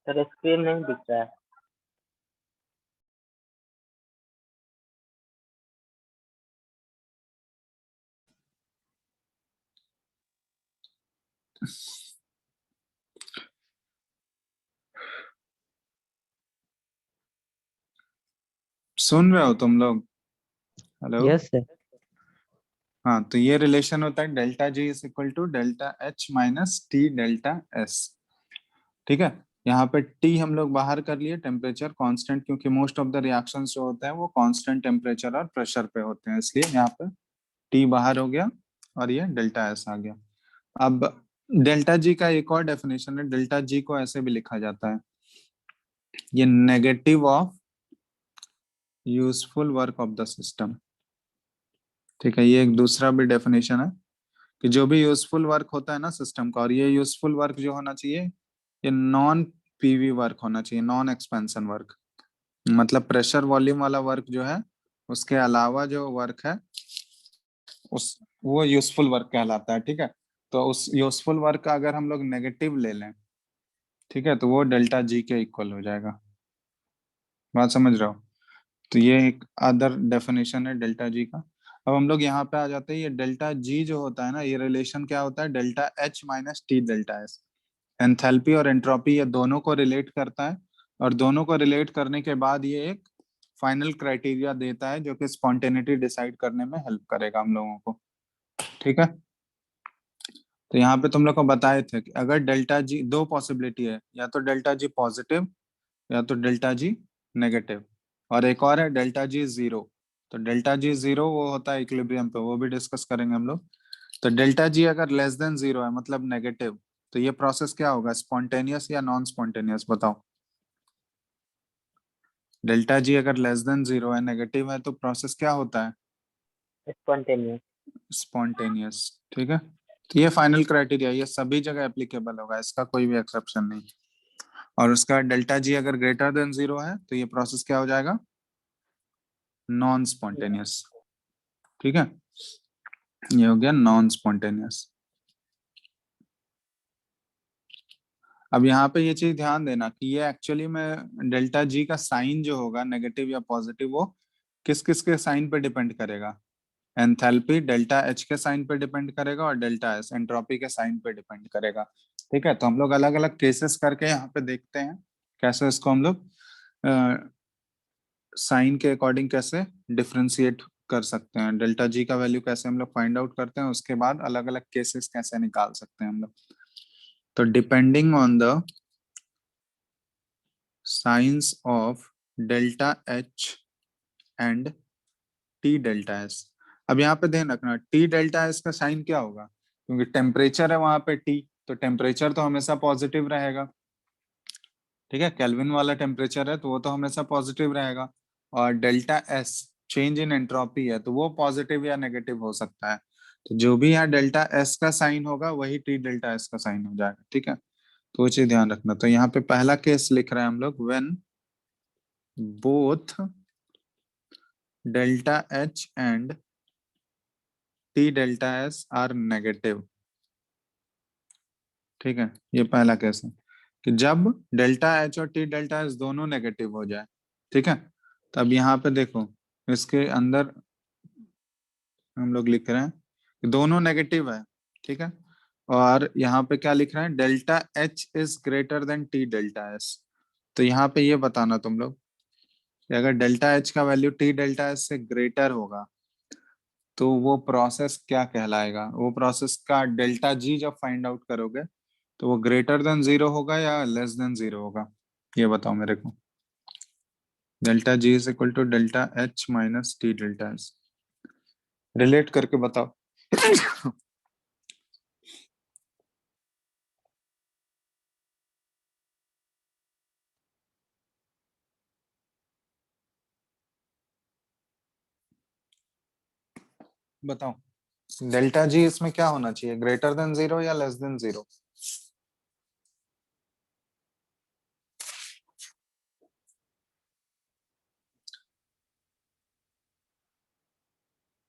सर स्क्रीन नहीं दिख रहा है। सुन रहे हो तुम लोग, हेलो? Yes sir. हाँ, तो ये रिलेशन होता है delta G is equal to delta H minus T delta S। ठीक है, यहाँ पे T हम लोग बाहर कर लिए, टेम्परेचर कांस्टेंट, क्योंकि मोस्ट ऑफ द रिएक्शंस जो होते हैं वो कांस्टेंट टेम्परेचर और प्रेशर पे होते हैं, इसलिए यहाँ पे T बाहर हो गया और ये डेल्टा S आ गया। अब डेल्टा G का एक और डेफिनेशन है, डेल्टा G को ऐसे भी लिखा जाता है, ये negative of useful work of the system. ठीक है, ये एक दूसरा भी डेफिनेशन है कि जो भी यूजफुल वर्क होता है ना सिस्टम का, और ये यूजफुल वर्क जो होना चाहिए ये नॉन पीवी वर्क होना चाहिए, नॉन एक्सपेंशन वर्क, मतलब प्रेशर वॉल्यूम वाला वर्क जो है उसके अलावा जो वर्क है उस वो यूजफुल वर्क कहलाता है। ठीक है, तो उस यूजफुल वर्क का अगर हम लोग नेगेटिव ले लें, ठीक है, तो वो डेल्टा G के इक्वल हो जाएगा, बात समझ रहे हो? तो ये एक अदर डेफिनेशन है डेल्टा G का। अब हम लोग यहाँ पे आ जाते हैं, ये डेल्टा G जो होता है ना, ये रिलेशन क्या होता है, delta H minus T delta S। Enthalpy और एंट्रोपी ये दोनों को रिलेट करता है, और दोनों को रिलेट करने के बाद ये एक फाइनल क्राइटेरिया देता है जो कि स्पॉन्टेनिटी डिसाइड करने में हेल्प करेगा हम लोगों को। ठीक है, तो यहाँ पे तुम लोग को बताए थे कि अगर डेल्टा G, दो पॉसिबिलिटी है, या तो डेल्टा G पॉजिटिव या तो डेल्टा G नेगेटिव, और एक और है डेल्टा G जीरो। तो डेल्टा G जीरो वो होता है इक्विलिब्रियम पे, वो भी डिस्कस करेंगे हम लोग। तो डेल्टा G अगर लेस देन जीरो है मतलब नेगेटिव, तो ये प्रोसेस क्या होगा, स्पॉन्टेनियस या नॉन स्पॉन्टेनियस, बताओ? डेल्टा G अगर लेस देन जीरो है, नेगेटिव है, तो प्रोसेस क्या होता है, स्पॉन्टेनियस। स्पॉन्टेनियस। ठीक है, तो ये फाइनल क्राइटेरिया, ये सभी जगह एप्लीकेबल होगा, इसका कोई भी एक्सेप्शन नहीं। और उसका डेल्टा G अगर ग्रेटर देन जीरो है तो ये प्रोसेस क्या हो जाएगा, नॉन स्पॉन्टेनियस। ठीक है, ये हो गया नॉन स्पॉन्टेनियस। अब यहाँ पे ये चीज ध्यान देना कि ये एक्चुअली में डेल्टा G का साइन जो होगा नेगेटिव या पॉजिटिव, वो किस किस के साइन पे डिपेंड करेगा, एंथैल्पी डेल्टा H के साइन पे डिपेंड करेगा, और डेल्टा S एंट्रोपी के साइन पे डिपेंड करेगा। ठीक है, तो हम लोग अलग अलग केसेस करके यहाँ पे देखते हैं कैसे इसको हम लोग साइन के अकॉर्डिंग कैसे डिफ्रेंशिएट कर सकते हैं, डेल्टा G का वैल्यू कैसे हम लोग फाइंड आउट करते हैं, उसके बाद अलग अलग केसेस कैसे निकाल सकते हैं हम लोग। तो depending on the science of delta H and T delta S। अब यहाँ पे ध्यान रखना T डेल्टा S का साइन क्या होगा, क्योंकि टेम्परेचर है वहां पे T, तो टेम्परेचर तो हमेशा पॉजिटिव रहेगा। ठीक है, केल्विन वाला टेम्परेचर है तो वो तो हमेशा पॉजिटिव रहेगा, और delta S change in entropy है तो वो पॉजिटिव या नेगेटिव हो सकता है। तो जो भी यहाँ डेल्टा एस का साइन होगा वही टी डेल्टा एस का साइन हो जाएगा, ठीक है। तो वो चीज ध्यान रखना। तो यहाँ पे पहला केस लिख रहे हैं हम लोग, when both delta H and T delta S R negative, ठीक है। ये पहला केस है कि जब डेल्टा एच और टी डेल्टा एस दोनों नेगेटिव हो जाए, ठीक है। तब यहाँ पे देखो, इसके अंदर हम लोग लिख रहे हैं कि दोनों नेगेटिव है, ठीक है। और यहाँ पे क्या लिख रहे हैं, delta H is greater than T delta S. तो यहाँ पे ये बताना तुम लोग कि अगर डेल्टा एच का वैल्यू टी डेल्टा एस से ग्रेटर होगा तो वो प्रोसेस क्या कहलाएगा, वो प्रोसेस का डेल्टा जी जब फाइंड आउट करोगे तो वो ग्रेटर देन जीरो होगा या लेस देन जीरो होगा, ये बताओ मेरे को। Delta G is equal to delta H minus T delta S, relate करके बताओ। बताओ डेल्टा जी इसमें क्या होना चाहिए, ग्रेटर देन जीरो या लेस देन जीरो?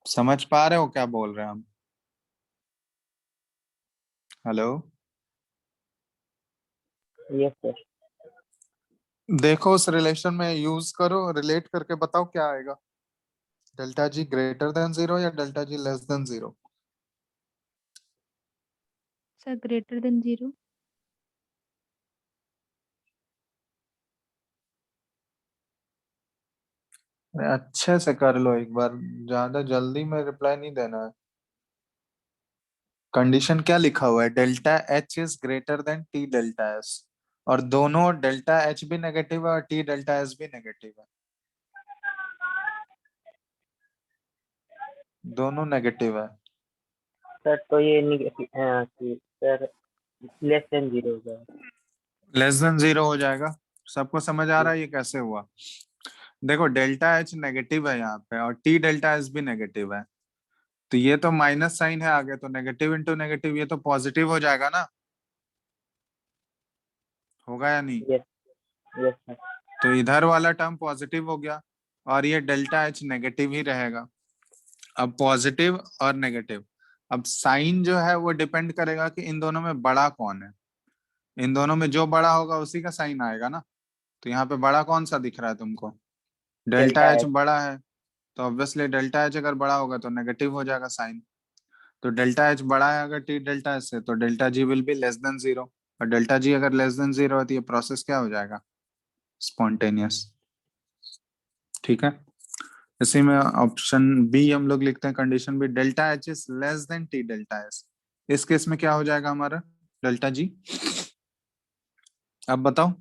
समझ पा रहे हो क्या बोल रहे हैं हम? Hello, yes sir. देखो उस रिलेशन में यूज करो, रिलेट करके बताओ क्या आएगा, delta G greater than zero या delta G less than zero? Sir greater than 0। अच्छे से कर लो एक बार, ज्यादा जल्दी में रिप्लाई नहीं देना है। कंडीशन क्या लिखा हुआ है, delta H is greater than T delta S, और दोनों डेल्टा एच भी नेगेटिव है और टी डेल्टा एस भी नेगेटिव है, दोनों नेगेटिव है। सर तो ये सर लेस देन 0 हो जाएगा। लेस देन जीरो हो जाएगा। सबको समझ आ रहा है ये कैसे हुआ? देखो डेल्टा एच नेगेटिव है यहाँ पे और टी डेल्टा एस भी नेगेटिव है, तो ये तो माइनस साइन है आगे, तो नेगेटिव इंटू नेगेटिव ये तो पॉजिटिव हो जाएगा ना, होगा या नहीं? Yes, yes sir. तो इधर वाला टर्म पॉजिटिव हो गया और ये डेल्टा एच नेगेटिव ही रहेगा। अब पॉजिटिव और नेगेटिव, अब साइन जो है वो डिपेंड करेगा कि इन दोनों में बड़ा कौन है, इन दोनों में जो बड़ा होगा उसी का साइन आएगा ना। तो यहाँ पे बड़ा कौन सा दिख रहा है तुमको, डेल्टा डेल्टा एच एच। बड़ा है, तो ऑब्वियसली डेल्टा एच अगर बड़ा होगा तो नेगेटिव हो जाएगा साइन। तो डेल्टा एच बड़ा है अगर टी डेल्टा एच से, तो delta ji will be less than zero, और डेल्टा जी अगर लेस देन जीरो है तो ये प्रोसेस क्या हो जाएगा, स्पॉन्टेनियस, ठीक है। इसी में ऑप्शन बी हम लोग लिखते हैं, condition B, delta H is less than T delta S. इस केस में क्या हो जाएगा हमारा, डेल्टा जी। अब बताओ,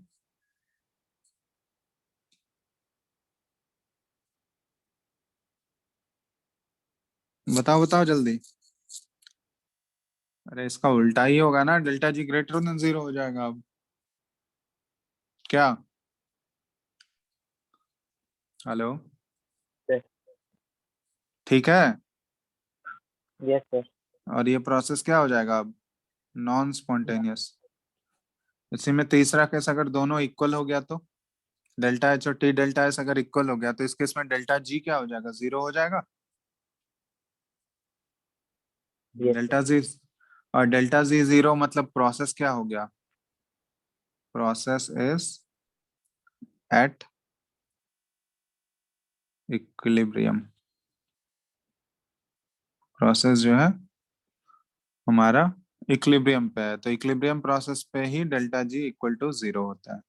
बताओ बताओ जल्दी। अरे इसका उल्टा ही होगा ना, delta G greater than zero हो जाएगा अब। क्या, हेलो, सर। ठीक है। Yes sir. और ये प्रोसेस क्या हो जाएगा अब, नॉन स्पॉन्टेनियस। इसी में तीसरा केस अगर दोनों इक्वल हो गया तो, डेल्टा एच और टी डेल्टा एस अगर इक्वल हो गया तो इस केस में डेल्टा जी क्या हो जाएगा, जीरो हो जाएगा। Yes sir. डेल्टा जी, और डेल्टा जी जीरो मतलब प्रोसेस क्या हो गया, process is at equilibrium. Process जो है हमारा इक्विलिब्रियम पे है, तो इक्विलिब्रियम प्रोसेस पे ही delta G equal to zero होता है,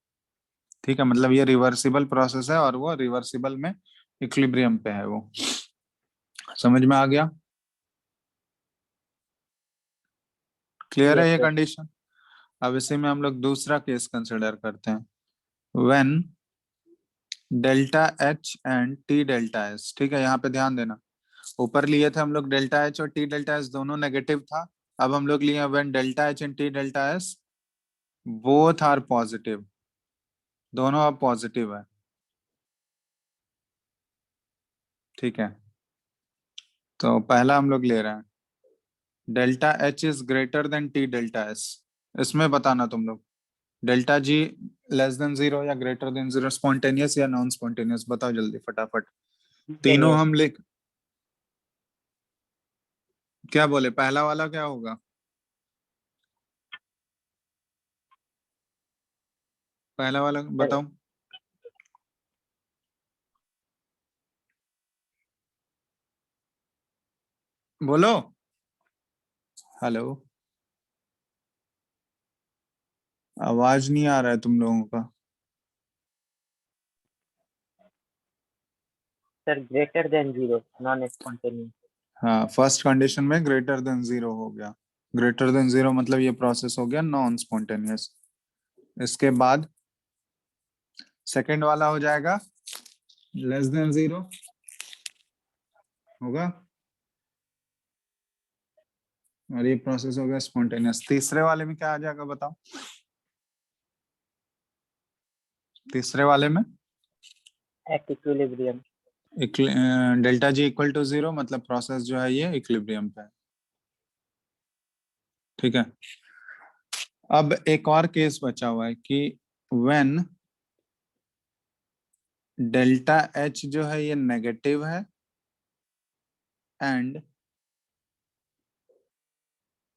ठीक है। मतलब ये रिवर्सिबल प्रोसेस है और वो रिवर्सिबल में इक्विलिब्रियम पे है वो, समझ में आ गया? क्लियर है यस ये सर। कंडीशन? अब इसी में हम लोग दूसरा केस कंसिडर करते हैं, when delta H and T delta S, ठीक है। यहाँ पे ध्यान देना, ऊपर लिए थे हम लोग डेल्टा एच और टी डेल्टा एस दोनों नेगेटिव था, अब हम लोग लिए when delta H and T delta S both are positive, दोनों अब पॉजिटिव है, ठीक है। तो पहला हम लोग ले रहे हैं delta H is greater than T delta S, इसमें बताना तुम लोग। डेल्टा जी लेस देन 0 या ग्रेटर देन 0, स्पॉन्टेनियस या नॉन स्पॉन्टेनियस, बताओ जल्दी फटाफट। तीनों हम लिख, क्या बोले पहला वाला क्या होगा? पहला वाला बताओ। बोलो। हेलो, आवाज नहीं आ रहा है तुम लोगों का। Sir greater than 0 non spontaneous. हाँ, फर्स्ट कंडीशन में ग्रेटर देन 0 हो गया। ग्रेटर देन 0 मतलब ये प्रोसेस हो गया नॉन स्पॉन्टेनियस। इसके बाद सेकंड वाला हो जाएगा लेस देन 0 होगा, और ये प्रोसेस हो गया स्पॉन्टेनियस। तीसरे वाले में क्या आ जाएगा बताओ? तीसरे वाले में at equilibrium. Delta G equal to 0 मतलब प्रोसेस जो है ये इक्विलिब्रियम पे है। ठीक है, अब एक और केस बचा हुआ है कि व्हेन डेल्टा एच जो है ये नेगेटिव है एंड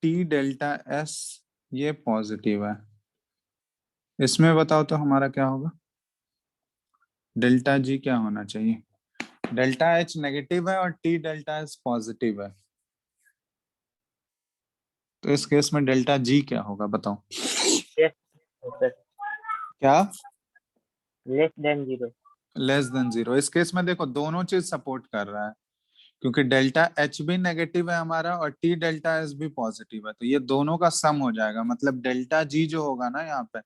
टी डेल्टा एस ये पॉजिटिव है। इसमें बताओ तो हमारा क्या होगा? डेल्टा जी क्या होना चाहिए? डेल्टा एच नेगेटिव है और टी डेल्टा एस पॉजिटिव है, तो इस केस में डेल्टा जी क्या होगा बताओ? सर क्या? Less than 0। Less than 0। इस केस में देखो दोनों चीज सपोर्ट कर रहा है, क्योंकि डेल्टा एच भी नेगेटिव है हमारा और टी डेल्टा एस भी पॉजिटिव है, तो ये दोनों का सम हो जाएगा। मतलब डेल्टा जी जो होगा ना यहाँ पे,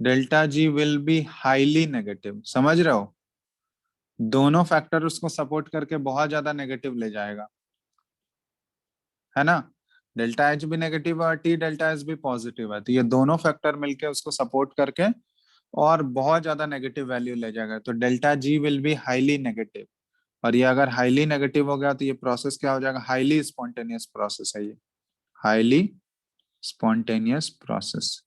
delta G will be highly negative. समझ रहे हो? दोनों फैक्टर उसको सपोर्ट करके बहुत ज्यादा नेगेटिव ले जाएगा, है ना? डेल्टा एच भी नेगेटिव है और टी डेल्टा एस भी पॉजिटिव है, तो ये दोनों फैक्टर मिलके उसको सपोर्ट करके और बहुत ज्यादा नेगेटिव वैल्यू ले जाएगा, तो delta ji will be highly negative. और ये अगर हाईली नेगेटिव हो गया तो ये प्रोसेस क्या हो जाएगा? हाईली स्पॉन्टेनियस प्रोसेस है ये, हाईली स्पॉन्टेनियस प्रोसेस।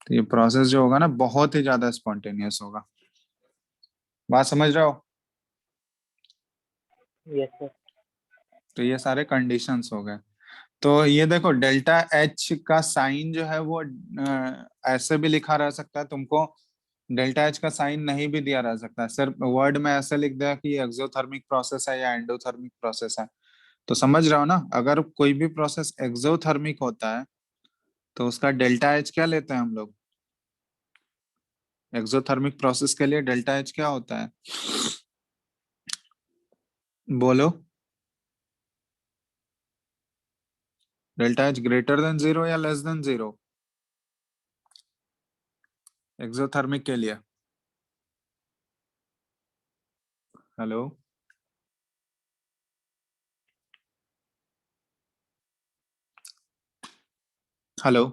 तो ये प्रोसेस जो होगा ना बहुत ही ज्यादा स्पॉन्टेनियस होगा। बात समझ रहे हो? Yes sir. तो ये सारे कंडीशंस हो गए। तो ये देखो डेल्टा एच का साइन जो है वो ऐसे भी लिखा रह सकता है तुमको, डेल्टा एच का साइन नहीं भी दिया रह सकता है, सिर्फ वर्ड में ऐसे लिख दिया कि ये एक्सोथर्मिक प्रोसेस है या एंडोथर्मिक प्रोसेस है। तो समझ रहे हो ना, अगर कोई भी प्रोसेस एक्सोथर्मिक होता है तो उसका डेल्टा एच क्या लेते हैं हम लोग? एक्सोथर्मिक प्रोसेस के लिए डेल्टा एच क्या होता है? बोलो। डेल्टा एच ग्रेटर देन 0 या लेस देन 0 एक्सोथर्मिक के लिए? Hello, hello.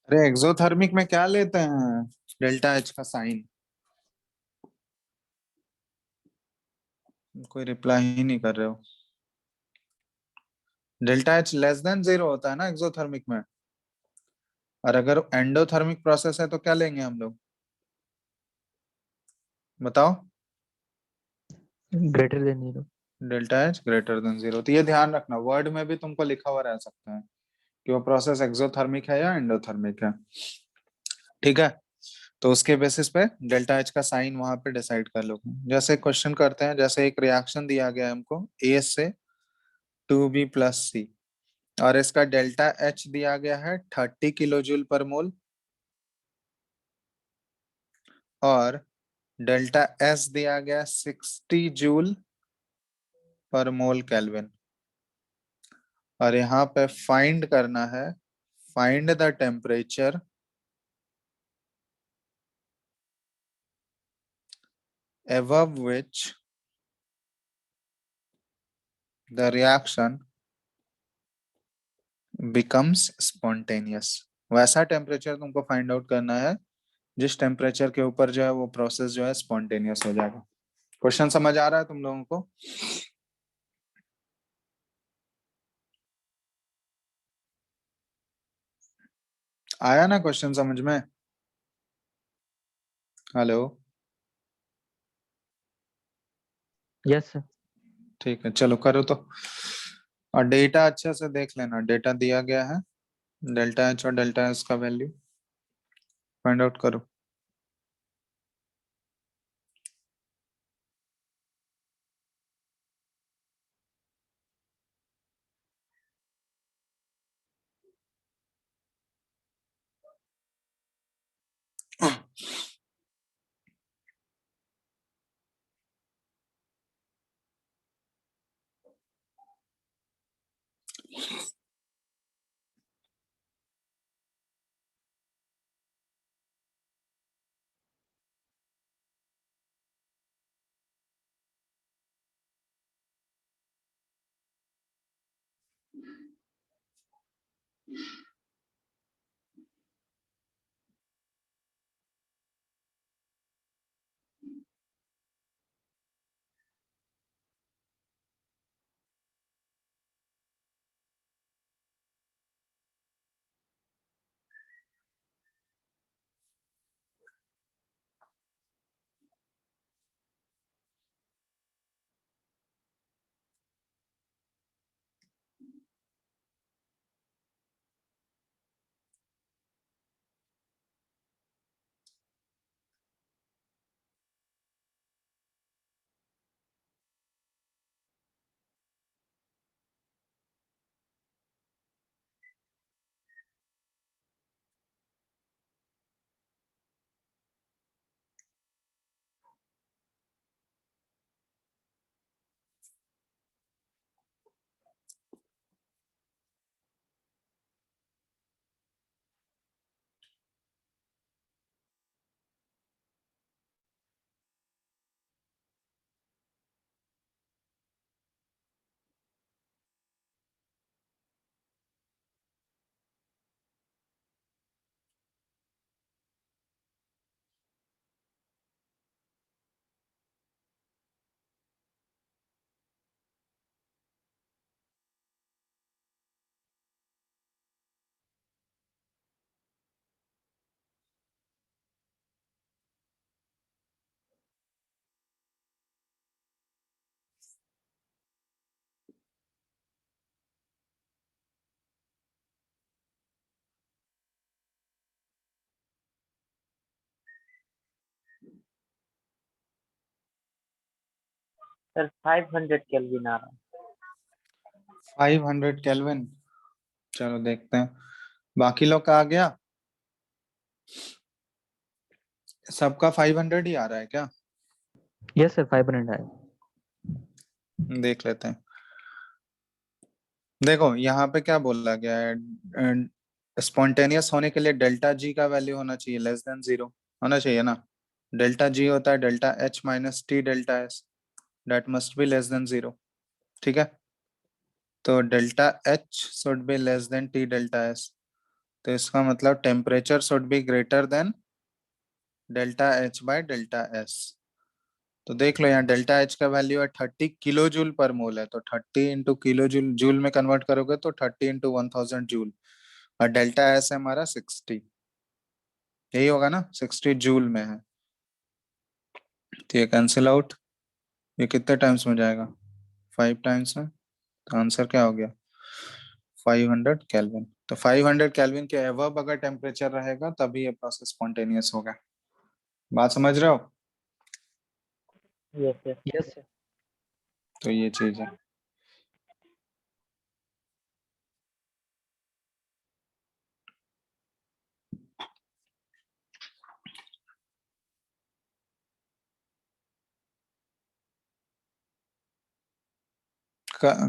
अरे एक्सोथर्मिक में क्या लेते हैं डेल्टा एच का साइन? कोई रिप्लाई ही नहीं कर रहे हो। डेल्टा एच लेस देन 0 होता है ना एक्सोथर्मिक में, और अगर एंडोथर्मिक प्रोसेस है तो क्या लेंगे हम लोग? बताओ। Greater than 0। Delta H greater than 0। तो ये ध्यान रखना, वर्ड में भी तुमको लिखा हुआ रह सकता है कि वो प्रोसेस एक्सोथर्मिक है या एंडोथर्मिक है। ठीक है, तो उसके बेसिस पे डेल्टा एच का साइन वहां पे डिसाइड कर लो। जैसे क्वेश्चन करते हैं, जैसे एक रिएक्शन दिया गया है हमको ए से 2b प्लस सी, और इसका डेल्टा एच दिया गया है 30 किलो जूल पर मोल और डेल्टा एस दिया गया 60 जूल पर मोल केल्विन। और यहाँ पे फाइंड करना है, find the temperature above which the reaction becomes spontaneous। वैसा टेम्परेचर तुमको फाइंड आउट करना है जिस टेम्परेचर के ऊपर जो है वो प्रोसेस जो है स्पॉन्टेनियस हो जाएगा। क्वेश्चन समझ आ रहा है तुम लोगों को? आया ना क्वेश्चन समझ में? Hello, yes sir. ठीक है, चलो करो तो। और डेटा अच्छे से देख लेना, डेटा दिया गया है, डेल्टा एच और डेल्टा एस का वैल्यू फाइंड आउट करो। सर 500 केल्विन आ रहा है। 500 केल्विन, चलो देखते हैं। बाकी लोग का आ गया? सबका 500 ही आ रहा है क्या? यस सर 500 है। देख लेते हैं। देखो यहाँ पे क्या बोला गया है, स्पॉन्टेनियस होने के लिए डेल्टा जी का वैल्यू होना चाहिए लेस देन 0, होना चाहिए ना। डेल्टा जी होता है delta H minus T delta S, that must be less than 0। ठीक है, तो delta H should be less than T delta S, तो इसका मतलब temperature should be greater than delta H by delta S. तो देख लो यहाँ डेल्टा एच का वैल्यू है 30 किलो जूल पर मोल है, तो 30 इंटू किलो जूल, जूल में कन्वर्ट करोगे तो 30 इंटू 1000 जूल, और डेल्टा एस है हमारा 60, यही होगा ना, 60 जूल में है। तो ये कैंसिल आउट, ये कितने टाइम्स में जाएगा? 5 टाइम्स में, तो आंसर क्या हो गया? 500 केल्विन। तो 500 केल्विन के अबव अगर टेम्परेचर रहेगा तभी ये प्रोसेस स्पॉन्टेनियस होगा। बात समझ रहे हो? Yes sir. Yes sir. तो ये चीज है।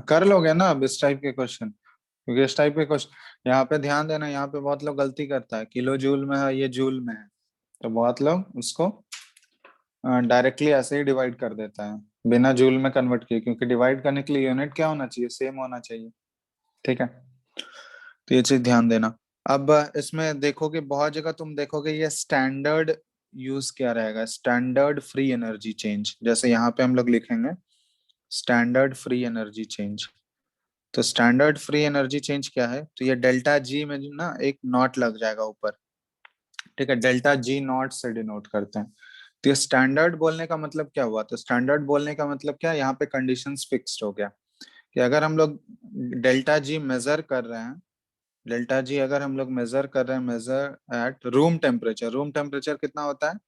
कर लोगे ना अब इस टाइप के क्वेश्चन, क्योंकि इस टाइप के क्वेश्चन यहाँ पे ध्यान देना, यहाँ पे बहुत लोग गलती करता है, किलो जूल में है, ये जूल में है, तो बहुत लोग उसको डायरेक्टली ऐसे ही डिवाइड कर देता है बिना जूल में कन्वर्ट किए, क्योंकि डिवाइड करने के लिए यूनिट क्या होना चाहिए? सेम होना चाहिए। ठीक है, तो ये चीज ध्यान देना। अब इसमें देखोगे बहुत जगह तुम देखोगे ये स्टैंडर्ड यूज क्या रहेगा, स्टैंडर्ड फ्री एनर्जी चेंज। जैसे यहाँ पे हम लोग लिखेंगे स्टैंडर्ड फ्री एनर्जी चेंज। तो स्टैंडर्ड फ्री एनर्जी चेंज क्या है, तो ये डेल्टा जी में जो ना एक नॉट लग जाएगा ऊपर, ठीक है, डेल्टा जी नॉट से डिनोट करते हैं। तो ये स्टैंडर्ड बोलने का मतलब क्या हुआ, तो स्टैंडर्ड बोलने का मतलब क्या, यहाँ पे कंडीशंस फिक्स्ड हो गया कि अगर हम लोग डेल्टा जी मेजर कर रहे हैं, डेल्टा जी अगर हम लोग मेजर कर रहे हैं, measure at room temperature, room temperature कितना होता है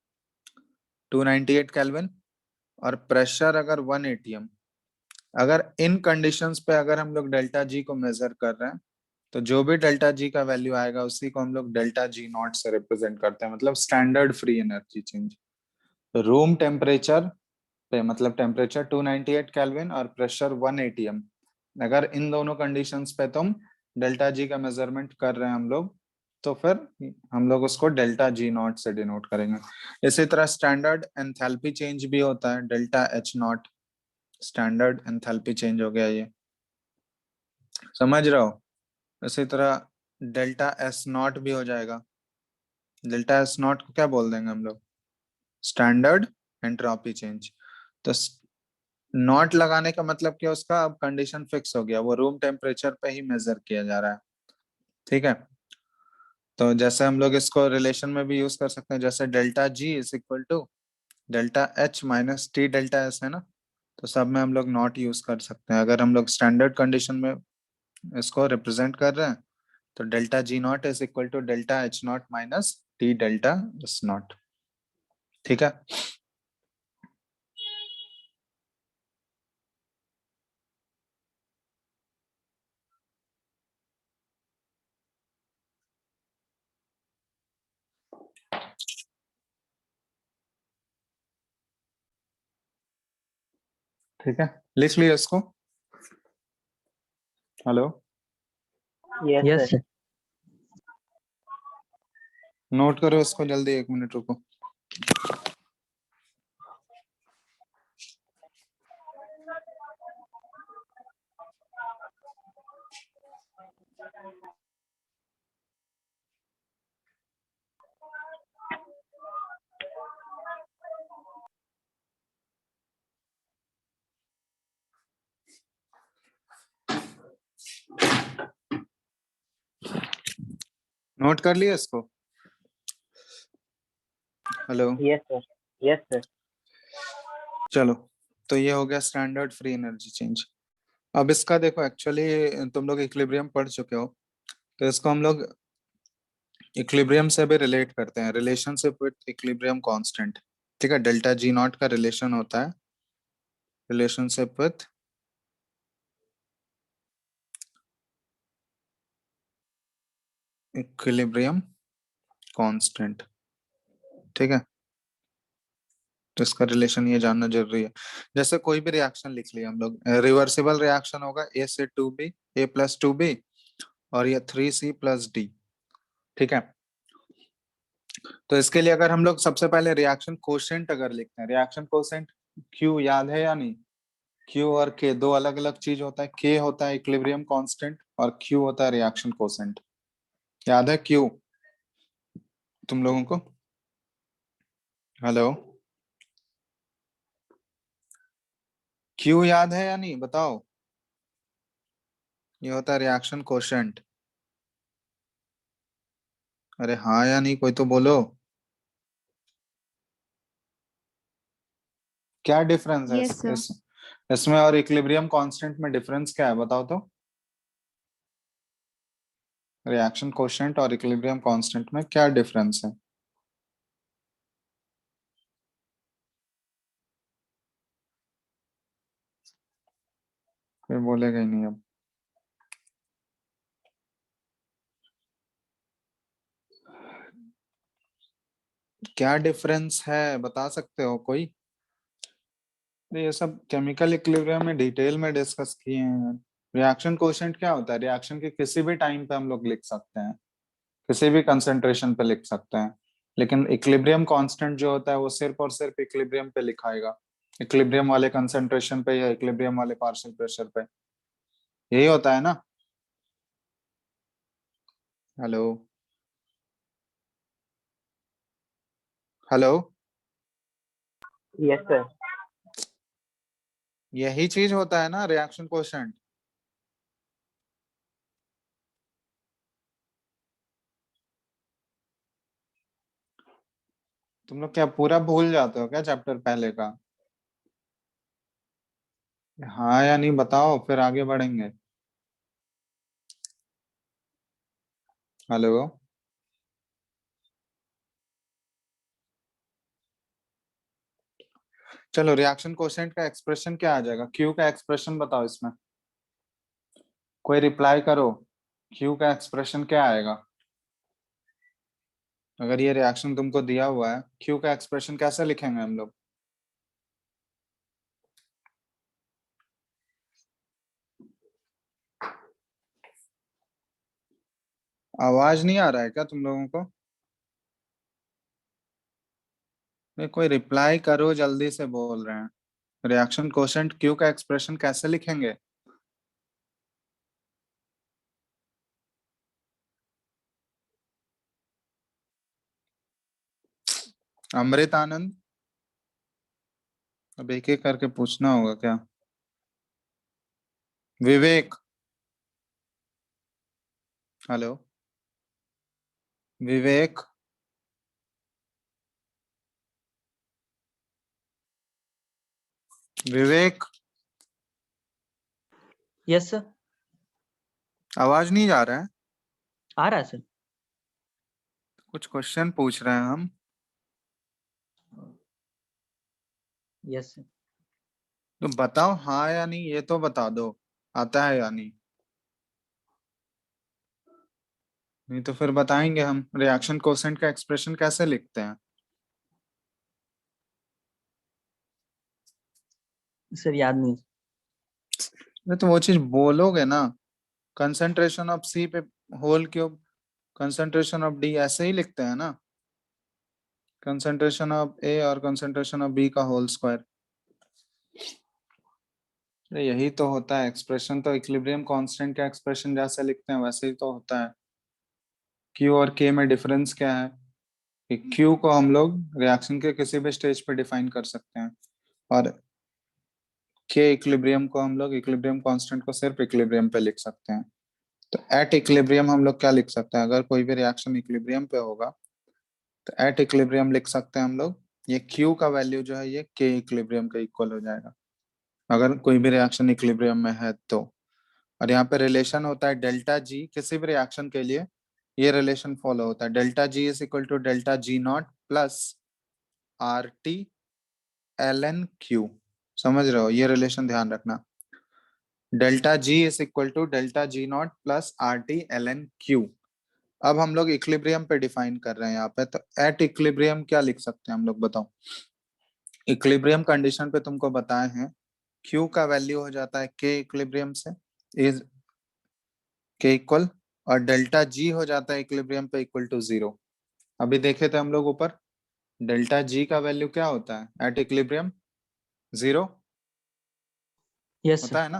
298 केल्विन, और प्रेशर अगर 1 atm, अगर इन कंडीशंस पे अगर हम लोग डेल्टा जी को मेजर कर रहे हैं, तो जो भी डेल्टा जी का वैल्यू आएगा उसी को हम लोग डेल्टा जी नॉट से रिप्रेजेंट करते हैं, मतलब standard free energy change. Room temperature पे मतलब टेम्परेचर 298 केल्विन और प्रेशर 1 atm, अगर इन दोनों कंडीशंस पे तुम डेल्टा जी का मेजरमेंट कर रहे हैं हम लोग, तो फिर हम लोग उसको डेल्टा जी नॉट से डिनोट करेंगे। इसी तरह स्टैंडर्ड एंथैल्पी चेंज भी होता है, delta H not, standard enthalpy change हो गया ये, समझ रहे हो। इसी तरह डेल्टा एस नॉट भी हो जाएगा। डेल्टा एस नॉट को क्या बोल देंगे हम लोग, स्टैंडर्ड एंट्रोपी चेंज। तो नॉट लगाने का मतलब क्या, उसका अब कंडीशन फिक्स हो गया, वो रूम टेम्परेचर पे ही मेजर किया जा रहा है, ठीक है। तो जैसे हम लोग इसको रिलेशन में भी यूज कर सकते हैं, जैसे delta G is equal to delta H minus T delta S है ना, तो सब में हम लोग नॉट यूज कर सकते हैं। अगर हम लोग स्टैंडर्ड कंडीशन में इसको रिप्रेजेंट कर रहे हैं, तो delta G naught is equal to delta H naught minus T delta S naught, ठीक है। ठीक है, लिख लिया इसको। Hello, yes Yes, sir. sir. Note करो इसको जल्दी, 1 मिनट रुको। नोट कर लिया इसको, hello. Yes sir. Yes sir. चलो, तो ये हो गया स्टैंडर्ड फ्री एनर्जी चेंज। अब इसका देखो, एक्चुअली तुम लोग इक्विलिब्रियम पढ़ चुके हो, तो इसको हम लोग इक्विलिब्रियम से भी रिलेट करते हैं, रिलेशनशिप विद इक्विलिब्रियम कांस्टेंट, ठीक है। डेल्टा जी नॉट का रिलेशन होता है, रिलेशनशिप विद इक्विलिब्रियम कांस्टेंट, ठीक है। तो इसका रिलेशन ये जानना जरूरी है। जैसे कोई भी रिएक्शन लिख लिया हम लोग, रिवर्सिबल रिएक्शन होगा ए से two B, A plus two B, और ये 3C+D, ठीक है। तो इसके लिए अगर हम लोग सबसे पहले रिएक्शन कोशेंट अगर लिखते हैं, रिएक्शन कोशेंट Q याद है या नहीं, Q और K दो अलग अलग चीज होता है। K होता है इक्विलिब्रियम कांस्टेंट और Q होता है रिएक्शन कोशेंट। याद है Q तुम लोगों को, हेलो, Q याद है या नहीं बताओ, ये होता है रिएक्शन कोशेंट। अरे हाँ या नहीं, कोई तो बोलो, क्या डिफरेंस है Yes, sir. इसमें और इक्विलिब्रियम कांस्टेंट में, डिफरेंस क्या है बताओ तो। रिएक्शन कोशेंट और इक्विलिब्रियम कांस्टेंट में क्या डिफरेंस है, कोई बोलेगा ही नहीं अब। क्या डिफरेंस है बता सकते हो कोई। तो ये सब केमिकल इक्विलिब्रियम में डिटेल में डिस्कस किए हैं। रिएक्शन कोशेंट क्या होता है, रिएक्शन के किसी भी टाइम पे हम लोग लिख सकते हैं, किसी भी कंसेंट्रेशन पे लिख सकते हैं, लेकिन इक्विलिब्रियम कांस्टेंट जो होता है वो सिर्फ और सिर्फ इक्विलिब्रियम पे लिखाएगा, इक्विलिब्रियम वाले कंसेंट्रेशन पे या इक्विलिब्रियम वाले पार्शियल प्रेशर पे, यही होता है ना। Hello, hello, yes sir. यही चीज होता है ना रिएक्शन कोएफिशिएंट। तुम लोग क्या पूरा भूल जाते हो क्या चैप्टर पहले का? हाँ या नहीं बताओ, फिर आगे बढ़ेंगे। हेलो, चलो रिएक्शन कोएफिशिएंट का एक्सप्रेशन क्या आ जाएगा? क्यू का एक्सप्रेशन बताओ इसमें, कोई रिप्लाई करो। क्यू का एक्सप्रेशन क्या आएगा? अगर ये रिएक्शन तुमको दिया हुआ है, क्यू का एक्सप्रेशन कैसे लिखेंगे हम लोग? आवाज नहीं आ रहा है क्या तुम लोगों को? नहीं, कोई रिप्लाई करो, जल्दी से बोल रहे हैं। रिएक्शन कोएफिशिएंट क्यू का एक्सप्रेशन कैसे लिखेंगे? अमृत आनंद, अब एक एक करके पूछना होगा क्या? विवेक, हेलो विवेक, विवेक, यस सर। आवाज नहीं जा रहा है? आ रहा है सर। कुछ क्वेश्चन पूछ रहे हैं हम। Yes sir. तो बताओ हाँ या नहीं, ये तो बता दो आता है या नहीं। नहीं तो फिर बताएंगे हम रिएक्शन कोएफिशिएंट का एक्सप्रेशन कैसे लिखते हैं। सर याद नहीं। नहीं तो वो चीज बोलोगे ना, कंसंट्रेशन ऑफ सी पे whole cube, concentration of D, ऐसे ही लिखते हैं ना, कंसंट्रेशन ऑफ ए और कंसंट्रेशन ऑफ बी का होल स्क्वायर। यही तो होता है एक्सप्रेशन, तो इक्विलिब्रियम कांस्टेंट का एक्सप्रेशन जैसे लिखते हैं वैसे ही तो होता है। क्यू और के में डिफरेंस क्या है कि क्यू को हम लोग रिएक्शन के किसी भी स्टेज पे डिफाइन कर सकते हैं, और के इक्विलिब्रियम को हम लोग, इक्विलिब्रियम कांस्टेंट को सिर्फ इक्विलिब्रियम पे लिख सकते हैं। तो एट इक्विलिब्रियम हम लोग क्या लिख सकते हैं? अगर कोई भी रिएक्शन इक्विलिब्रियम पे होगा तो एट इक्विलिब्रियम लिख सकते हैं हम लोग, ये क्यू का वैल्यू जो है ये के इक्विलिब्रियम के इक्वल हो जाएगा, अगर कोई भी रिएक्शन इक्विलिब्रियम में है तो। और यहाँ पे रिलेशन होता है डेल्टा जी, किसी भी रिएक्शन के लिए ये रिलेशन फॉलो होता है, delta G is equal to delta G naught plus R T L N Q. समझ रहे हो? ये रिलेशन ध्यान रखना, delta G is equal to delta G naught plus R T L N Q. अब हम लोग इक्विलिब्रियम पे डिफाइन कर रहे हैं यहाँ पे, तो एट इक्विलिब्रियम क्या लिख सकते हैं हम लोग बताओ? इक्विलिब्रियम कंडीशन पे तुमको बताए हैं क्यू का वैल्यू हो जाता है के इक्विलिब्रियम से इज के इक्वल, और डेल्टा जी हो जाता है इक्विलिब्रियम पे इक्वल टू 0। अभी देखे थे हम लोग ऊपर, डेल्टा जी का वैल्यू क्या होता है एट इक्विलिब्रियम? 0 यस होता सर। है ना।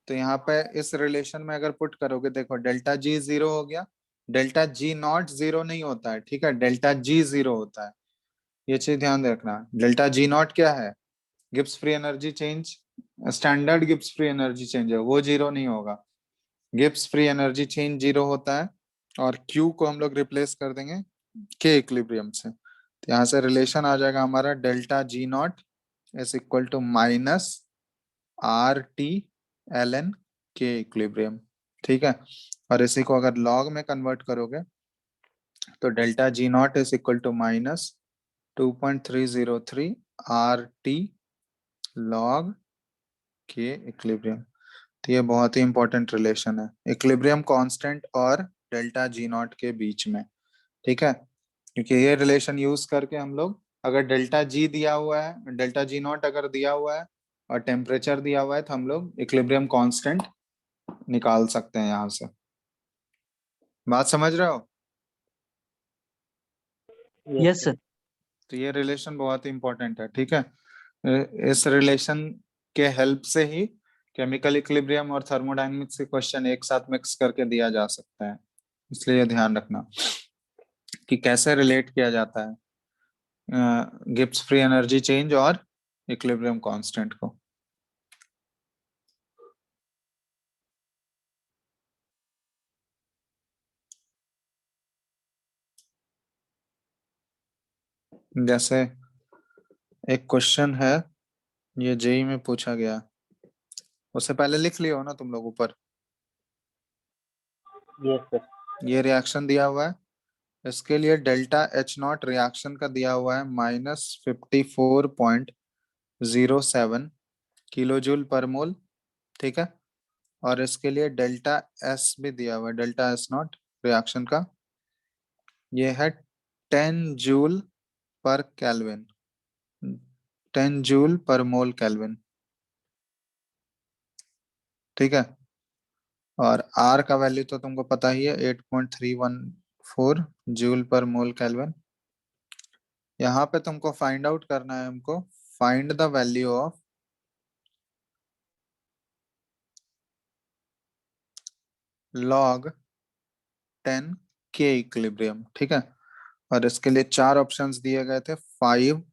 तो यहाँ पे इस रिलेशन में अगर पुट करोगे, देखो डेल्टा जी 0 हो गया, डेल्टा जी नॉट 0 नहीं होता है, ठीक है, डेल्टा जी 0 होता है। ये चीज ध्यान रखना, डेल्टा जी नॉट क्या है? Gibbs free energy change, standard Gibbs free energy change है, वो 0 नहीं होगा। गिब्स फ्री एनर्जी चेंज 0 होता है, और क्यू को हम लोग रिप्लेस कर देंगे के इक्विलिब्रियम से, तो यहाँ से रिलेशन आ जाएगा हमारा delta G naught is equal to minus R T L N K equilibrium, ठीक है। और इसी को अगर लॉग में कन्वर्ट करोगे तो delta G naught is equal to minus 2.303 R T log K equilibrium. तो ये बहुत ही इंपॉर्टेंट रिलेशन है इक्विलिब्रियम कांस्टेंट और डेल्टा जी नॉट के बीच में, ठीक है। क्योंकि ये रिलेशन यूज करके हम लोग, अगर डेल्टा जी दिया हुआ है, डेल्टा जी नॉट अगर दिया हुआ है और टेम्परेचर दिया हुआ है, तो हम लोग इक्विलिब्रियम कांस्टेंट निकाल सकते हैं यहाँ से। बात समझ रहे हो? Yes sir. तो ये रिलेशन बहुत ही इंपॉर्टेंट है, ठीक है। इस रिलेशन के हेल्प से ही केमिकल इक्विलिब्रियम और थर्मोडायनेमिक्स के क्वेश्चन एक साथ मिक्स करके दिया जा सकता है, इसलिए ध्यान रखना कि कैसे रिलेट किया जाता है। गिब्स फ्री एनर्जी चेंज और इक्विलिब्रियम कांस्टेंट को। जैसे एक क्वेश्चन है, ये जेई में पूछा गया, उससे पहले लिख लियो ना तुम लोग ऊपर। Yes sir. ये रिएक्शन दिया हुआ है, इसके लिए डेल्टा एच नॉट रिएक्शन का दिया हुआ है -54.07 किलो जूल पर मोल, ठीक है। और इसके लिए डेल्टा एस भी दिया हुआ है, डेल्टा एस नॉट रिएक्शन का, ये है 10 जूल पर केल्विन, 10 जूल पर मोल केल्विन, ठीक है। और आर का वैल्यू तो तुमको पता ही है, 8.314 जूल पर मोल केल्विन। यहाँ पे तुमको फाइंड आउट करना है, हमको find the value of log 10 के इक्विलिब्रियम, ठीक है। और इसके लिए 4 ऑप्शंस दिए गए थे, 5,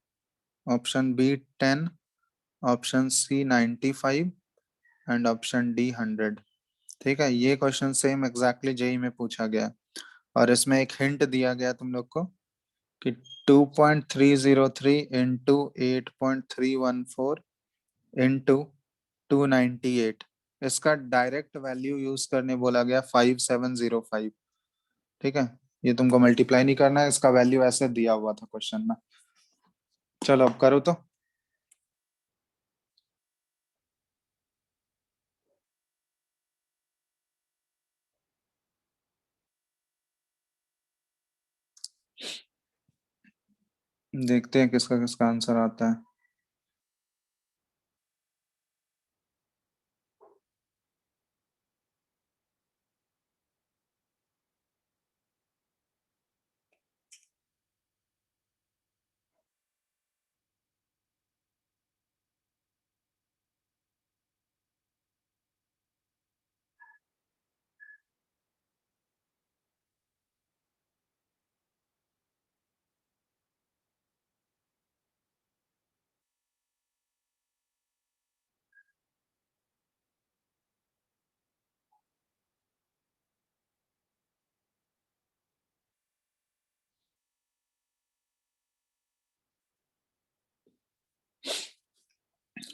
option B 10, option C 95 and option D 100, ठीक है। ये क्वेश्चन सेम एग्जैक्टली जेई में पूछा गया। और इसमें एक हिंट दिया गया तुम लोग को कि 2.303 इंटू 8.314 इंटू 298, इसका डायरेक्ट वैल्यू यूज करने बोला गया 5705, ठीक है। ये तुमको मल्टीप्लाई नहीं करना है, इसका वैल्यू ऐसे दिया हुआ था क्वेश्चन में। चलो अब करो तो। देखते हैं किसका किसका आंसर आता है।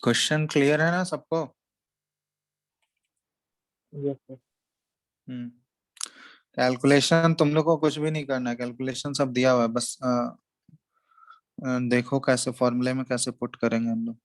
क्वेश्चन क्लियर है ना सबको? Yes sir. कैलकुलेशन तुम लोग को कुछ भी नहीं करना है, कैलकुलेशन सब दिया हुआ है, बस देखो कैसे फॉर्मूले में कैसे पुट करेंगे हम लोग।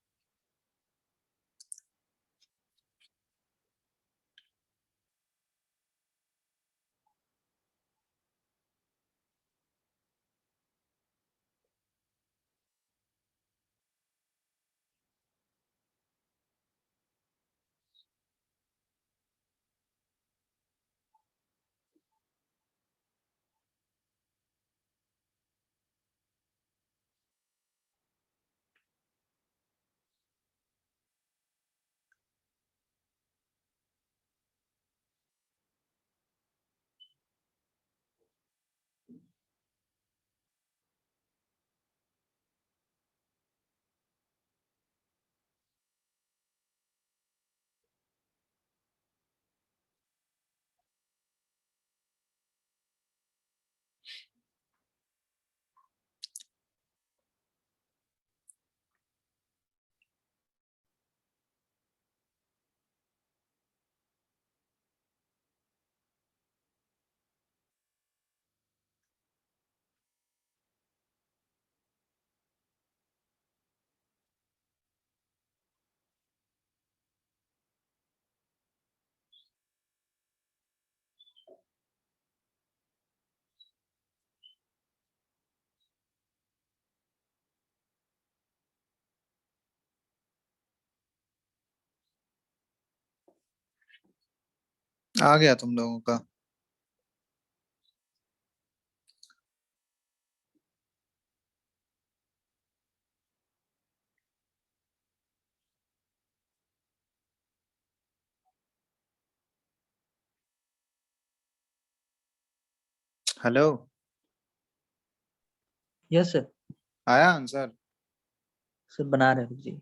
आ गया तुम लोगों का? Hello, yes sir. आया आंसर? सर बना रहे हो जी।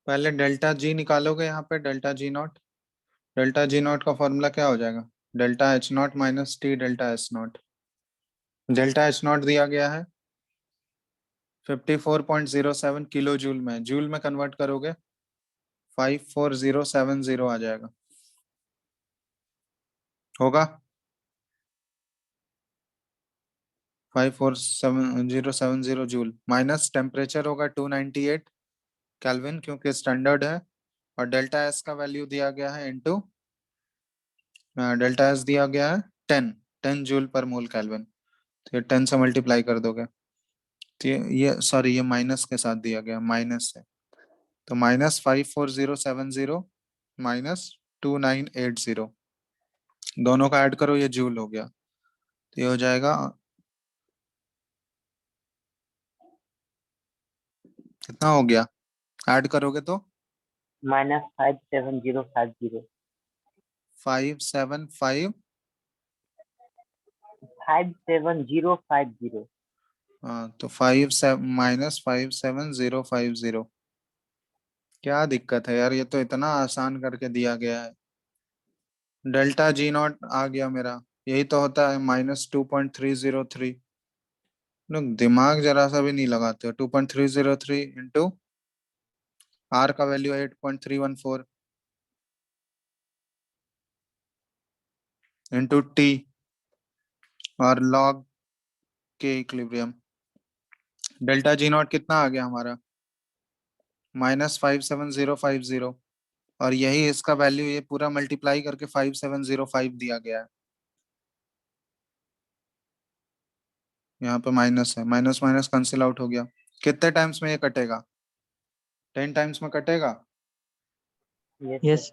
पहले डेल्टा जी निकालोगे यहाँ पे, delta G not. Delta G not का फॉर्मूला क्या हो जाएगा? Delta H naught minus T delta S not. Delta H not दिया गया है 54.07 किलो जूल में, जूल में कन्वर्ट करोगे 54070 आ जाएगा, होगा 54070 जूल, माइनस टेम्परेचर होगा 298 केल्विन क्योंकि स्टैंडर्ड है, और डेल्टा एस का वैल्यू दिया गया है इनटू, डेल्टा एस दिया गया है 10 जूल पर मोल केल्विन, तो ये 10 से मल्टीप्लाई कर दोगे, तो ये सॉरी ये माइनस के साथ दिया गया, माइनस है, तो माइनस 54070 माइनस 2980, दोनों का ऐड करो, ये जूल हो गया, तो ये हो जाएगा कितना हो गया, ऐड करोगे तो -57050 575, 57050 हाँ तो -575050, क्या दिक्कत है यार, ये तो इतना आसान करके दिया गया है। डेल्टा जी नॉट आ गया मेरा, यही तो होता है -2.303। लोग दिमाग जरा सा भी नहीं लगाते हो। 2.303 इंटू आर का वैल्यू 8.314 इंटू टी और log K equilibrium. Delta G not कितना आ गया हमारा? -57050, और यही इसका वैल्यू, ये पूरा मल्टीप्लाई करके 5705 दिया गया है। यहाँ पे माइनस है, माइनस माइनस कैंसिल आउट हो गया। कितने टाइम्स में ये कटेगा? 10 टाइम्स में कटेगा। यस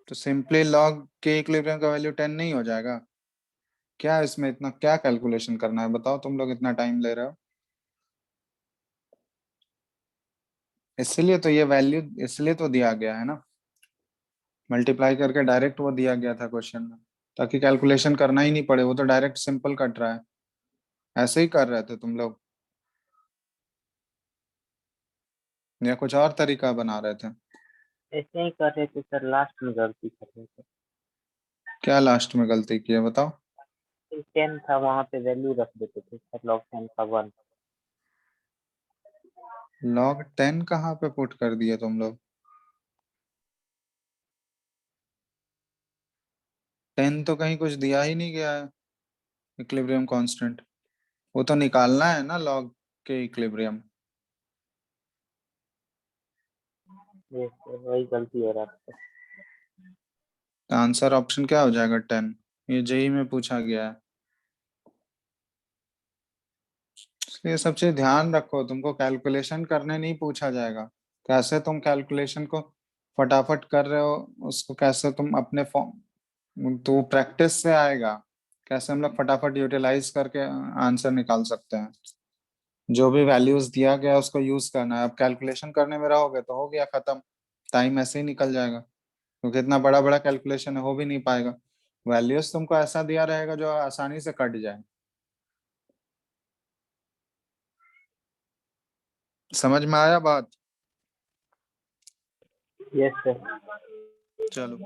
तो सिंपली लॉग के इक्विलिब्रियम का वैल्यू 10 नहीं हो जाएगा क्या? इसमें इतना क्या कैलकुलेशन करना है बताओ, तुम लोग इतना टाइम ले रहे हो। इसलिए तो ये वैल्यू इसलिए तो दिया गया है ना, मल्टीप्लाई करके डायरेक्ट वो दिया गया था क्वेश्चन में, ताकि कैलकुलेशन करना ही नहीं पड़े, वो तो डायरेक्ट सिंपल कट रहा है। ऐसे ही कर रहे थे तुम लोग, या कुछ और तरीका बना रहे थे? ऐसे ही कर रहे थे सर, लास्ट में गलती कर रहे थे। क्या लास्ट में गलती की है बताओ? 10 था वहां पे वैल्यू रख देते थे सर, log 10 का 1। लॉग 10 कहाँ पे पुट कर दिए तुम लोग? 10 तो कहीं कुछ दिया ही नहीं गया है इक्विलिब्रियम कांस्टेंट, वो तो निकालना है ना लॉग के इक्विलिब्रियम। ये वही गलती हो रहा था। आंसर ऑप्शन क्या हो जाएगा? 10, ये जेई में पूछा गया है। ये सब चीज ध्यान रखो, तुमको कैलकुलेशन करने नहीं पूछा जाएगा, कैसे तुम कैलकुलेशन को फटाफट कर रहे हो, उसको कैसे तुम अपने फॉर्म, तो प्रैक्टिस से आएगा, कैसे हम लोग फटाफट यूटिलाइज करके आंसर निकाल सकते हैं। जो भी वैल्यूज दिया गया उसको यूज करना है, अब कैलकुलेशन करने में रहोगे तो हो गया खत्म, टाइम ऐसे ही निकल जाएगा, क्योंकि इतना बड़ा बड़ा कैलकुलेशन हो भी नहीं पाएगा। वैल्यूज तुमको ऐसा दिया रहेगा जो आसानी से कट जाए। समझ में आया बात? Yes sir. चलो,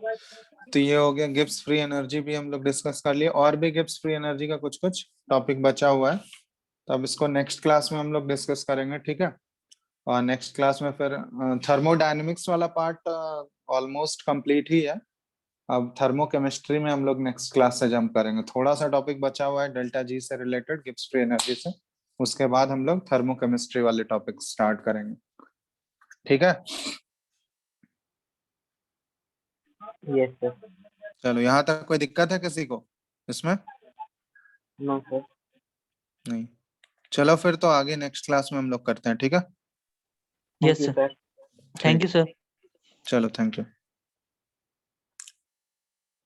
तो ये हो गया गिब्स फ्री एनर्जी भी हम लोग डिस्कस कर लिए, और भी गिब्स फ्री एनर्जी का कुछ कुछ टॉपिक बचा हुआ है, तो अब इसको नेक्स्ट क्लास में हम लोग डिस्कस करेंगे, ठीक है। और नेक्स्ट क्लास में फिर थर्मोडायनेमिक्स वाला पार्ट ऑलमोस्ट कंप्लीट ही है। अब थर्मोकेमिस्ट्री में हम लोग नेक्स्ट क्लास से जंप करेंगे, थोड़ा सा टॉपिक बचा हुआ है डेल्टा जी से रिलेटेड, गिब्स फ्री एनर्जी से। उसके बाद हम लोग थर्मोकेमिस्ट्री वाले टॉपिक स्टार्ट करेंगे, ठीक है। Yes sir. चलो, यहाँ तक कोई दिक्कत है किसी को इसमें? No sir. नहीं। चलो फिर तो आगे नेक्स्ट क्लास में हम लोग करते हैं, ठीक है। Yes thank you sir. Sir. Thank you sir. चलो, थैंक यू।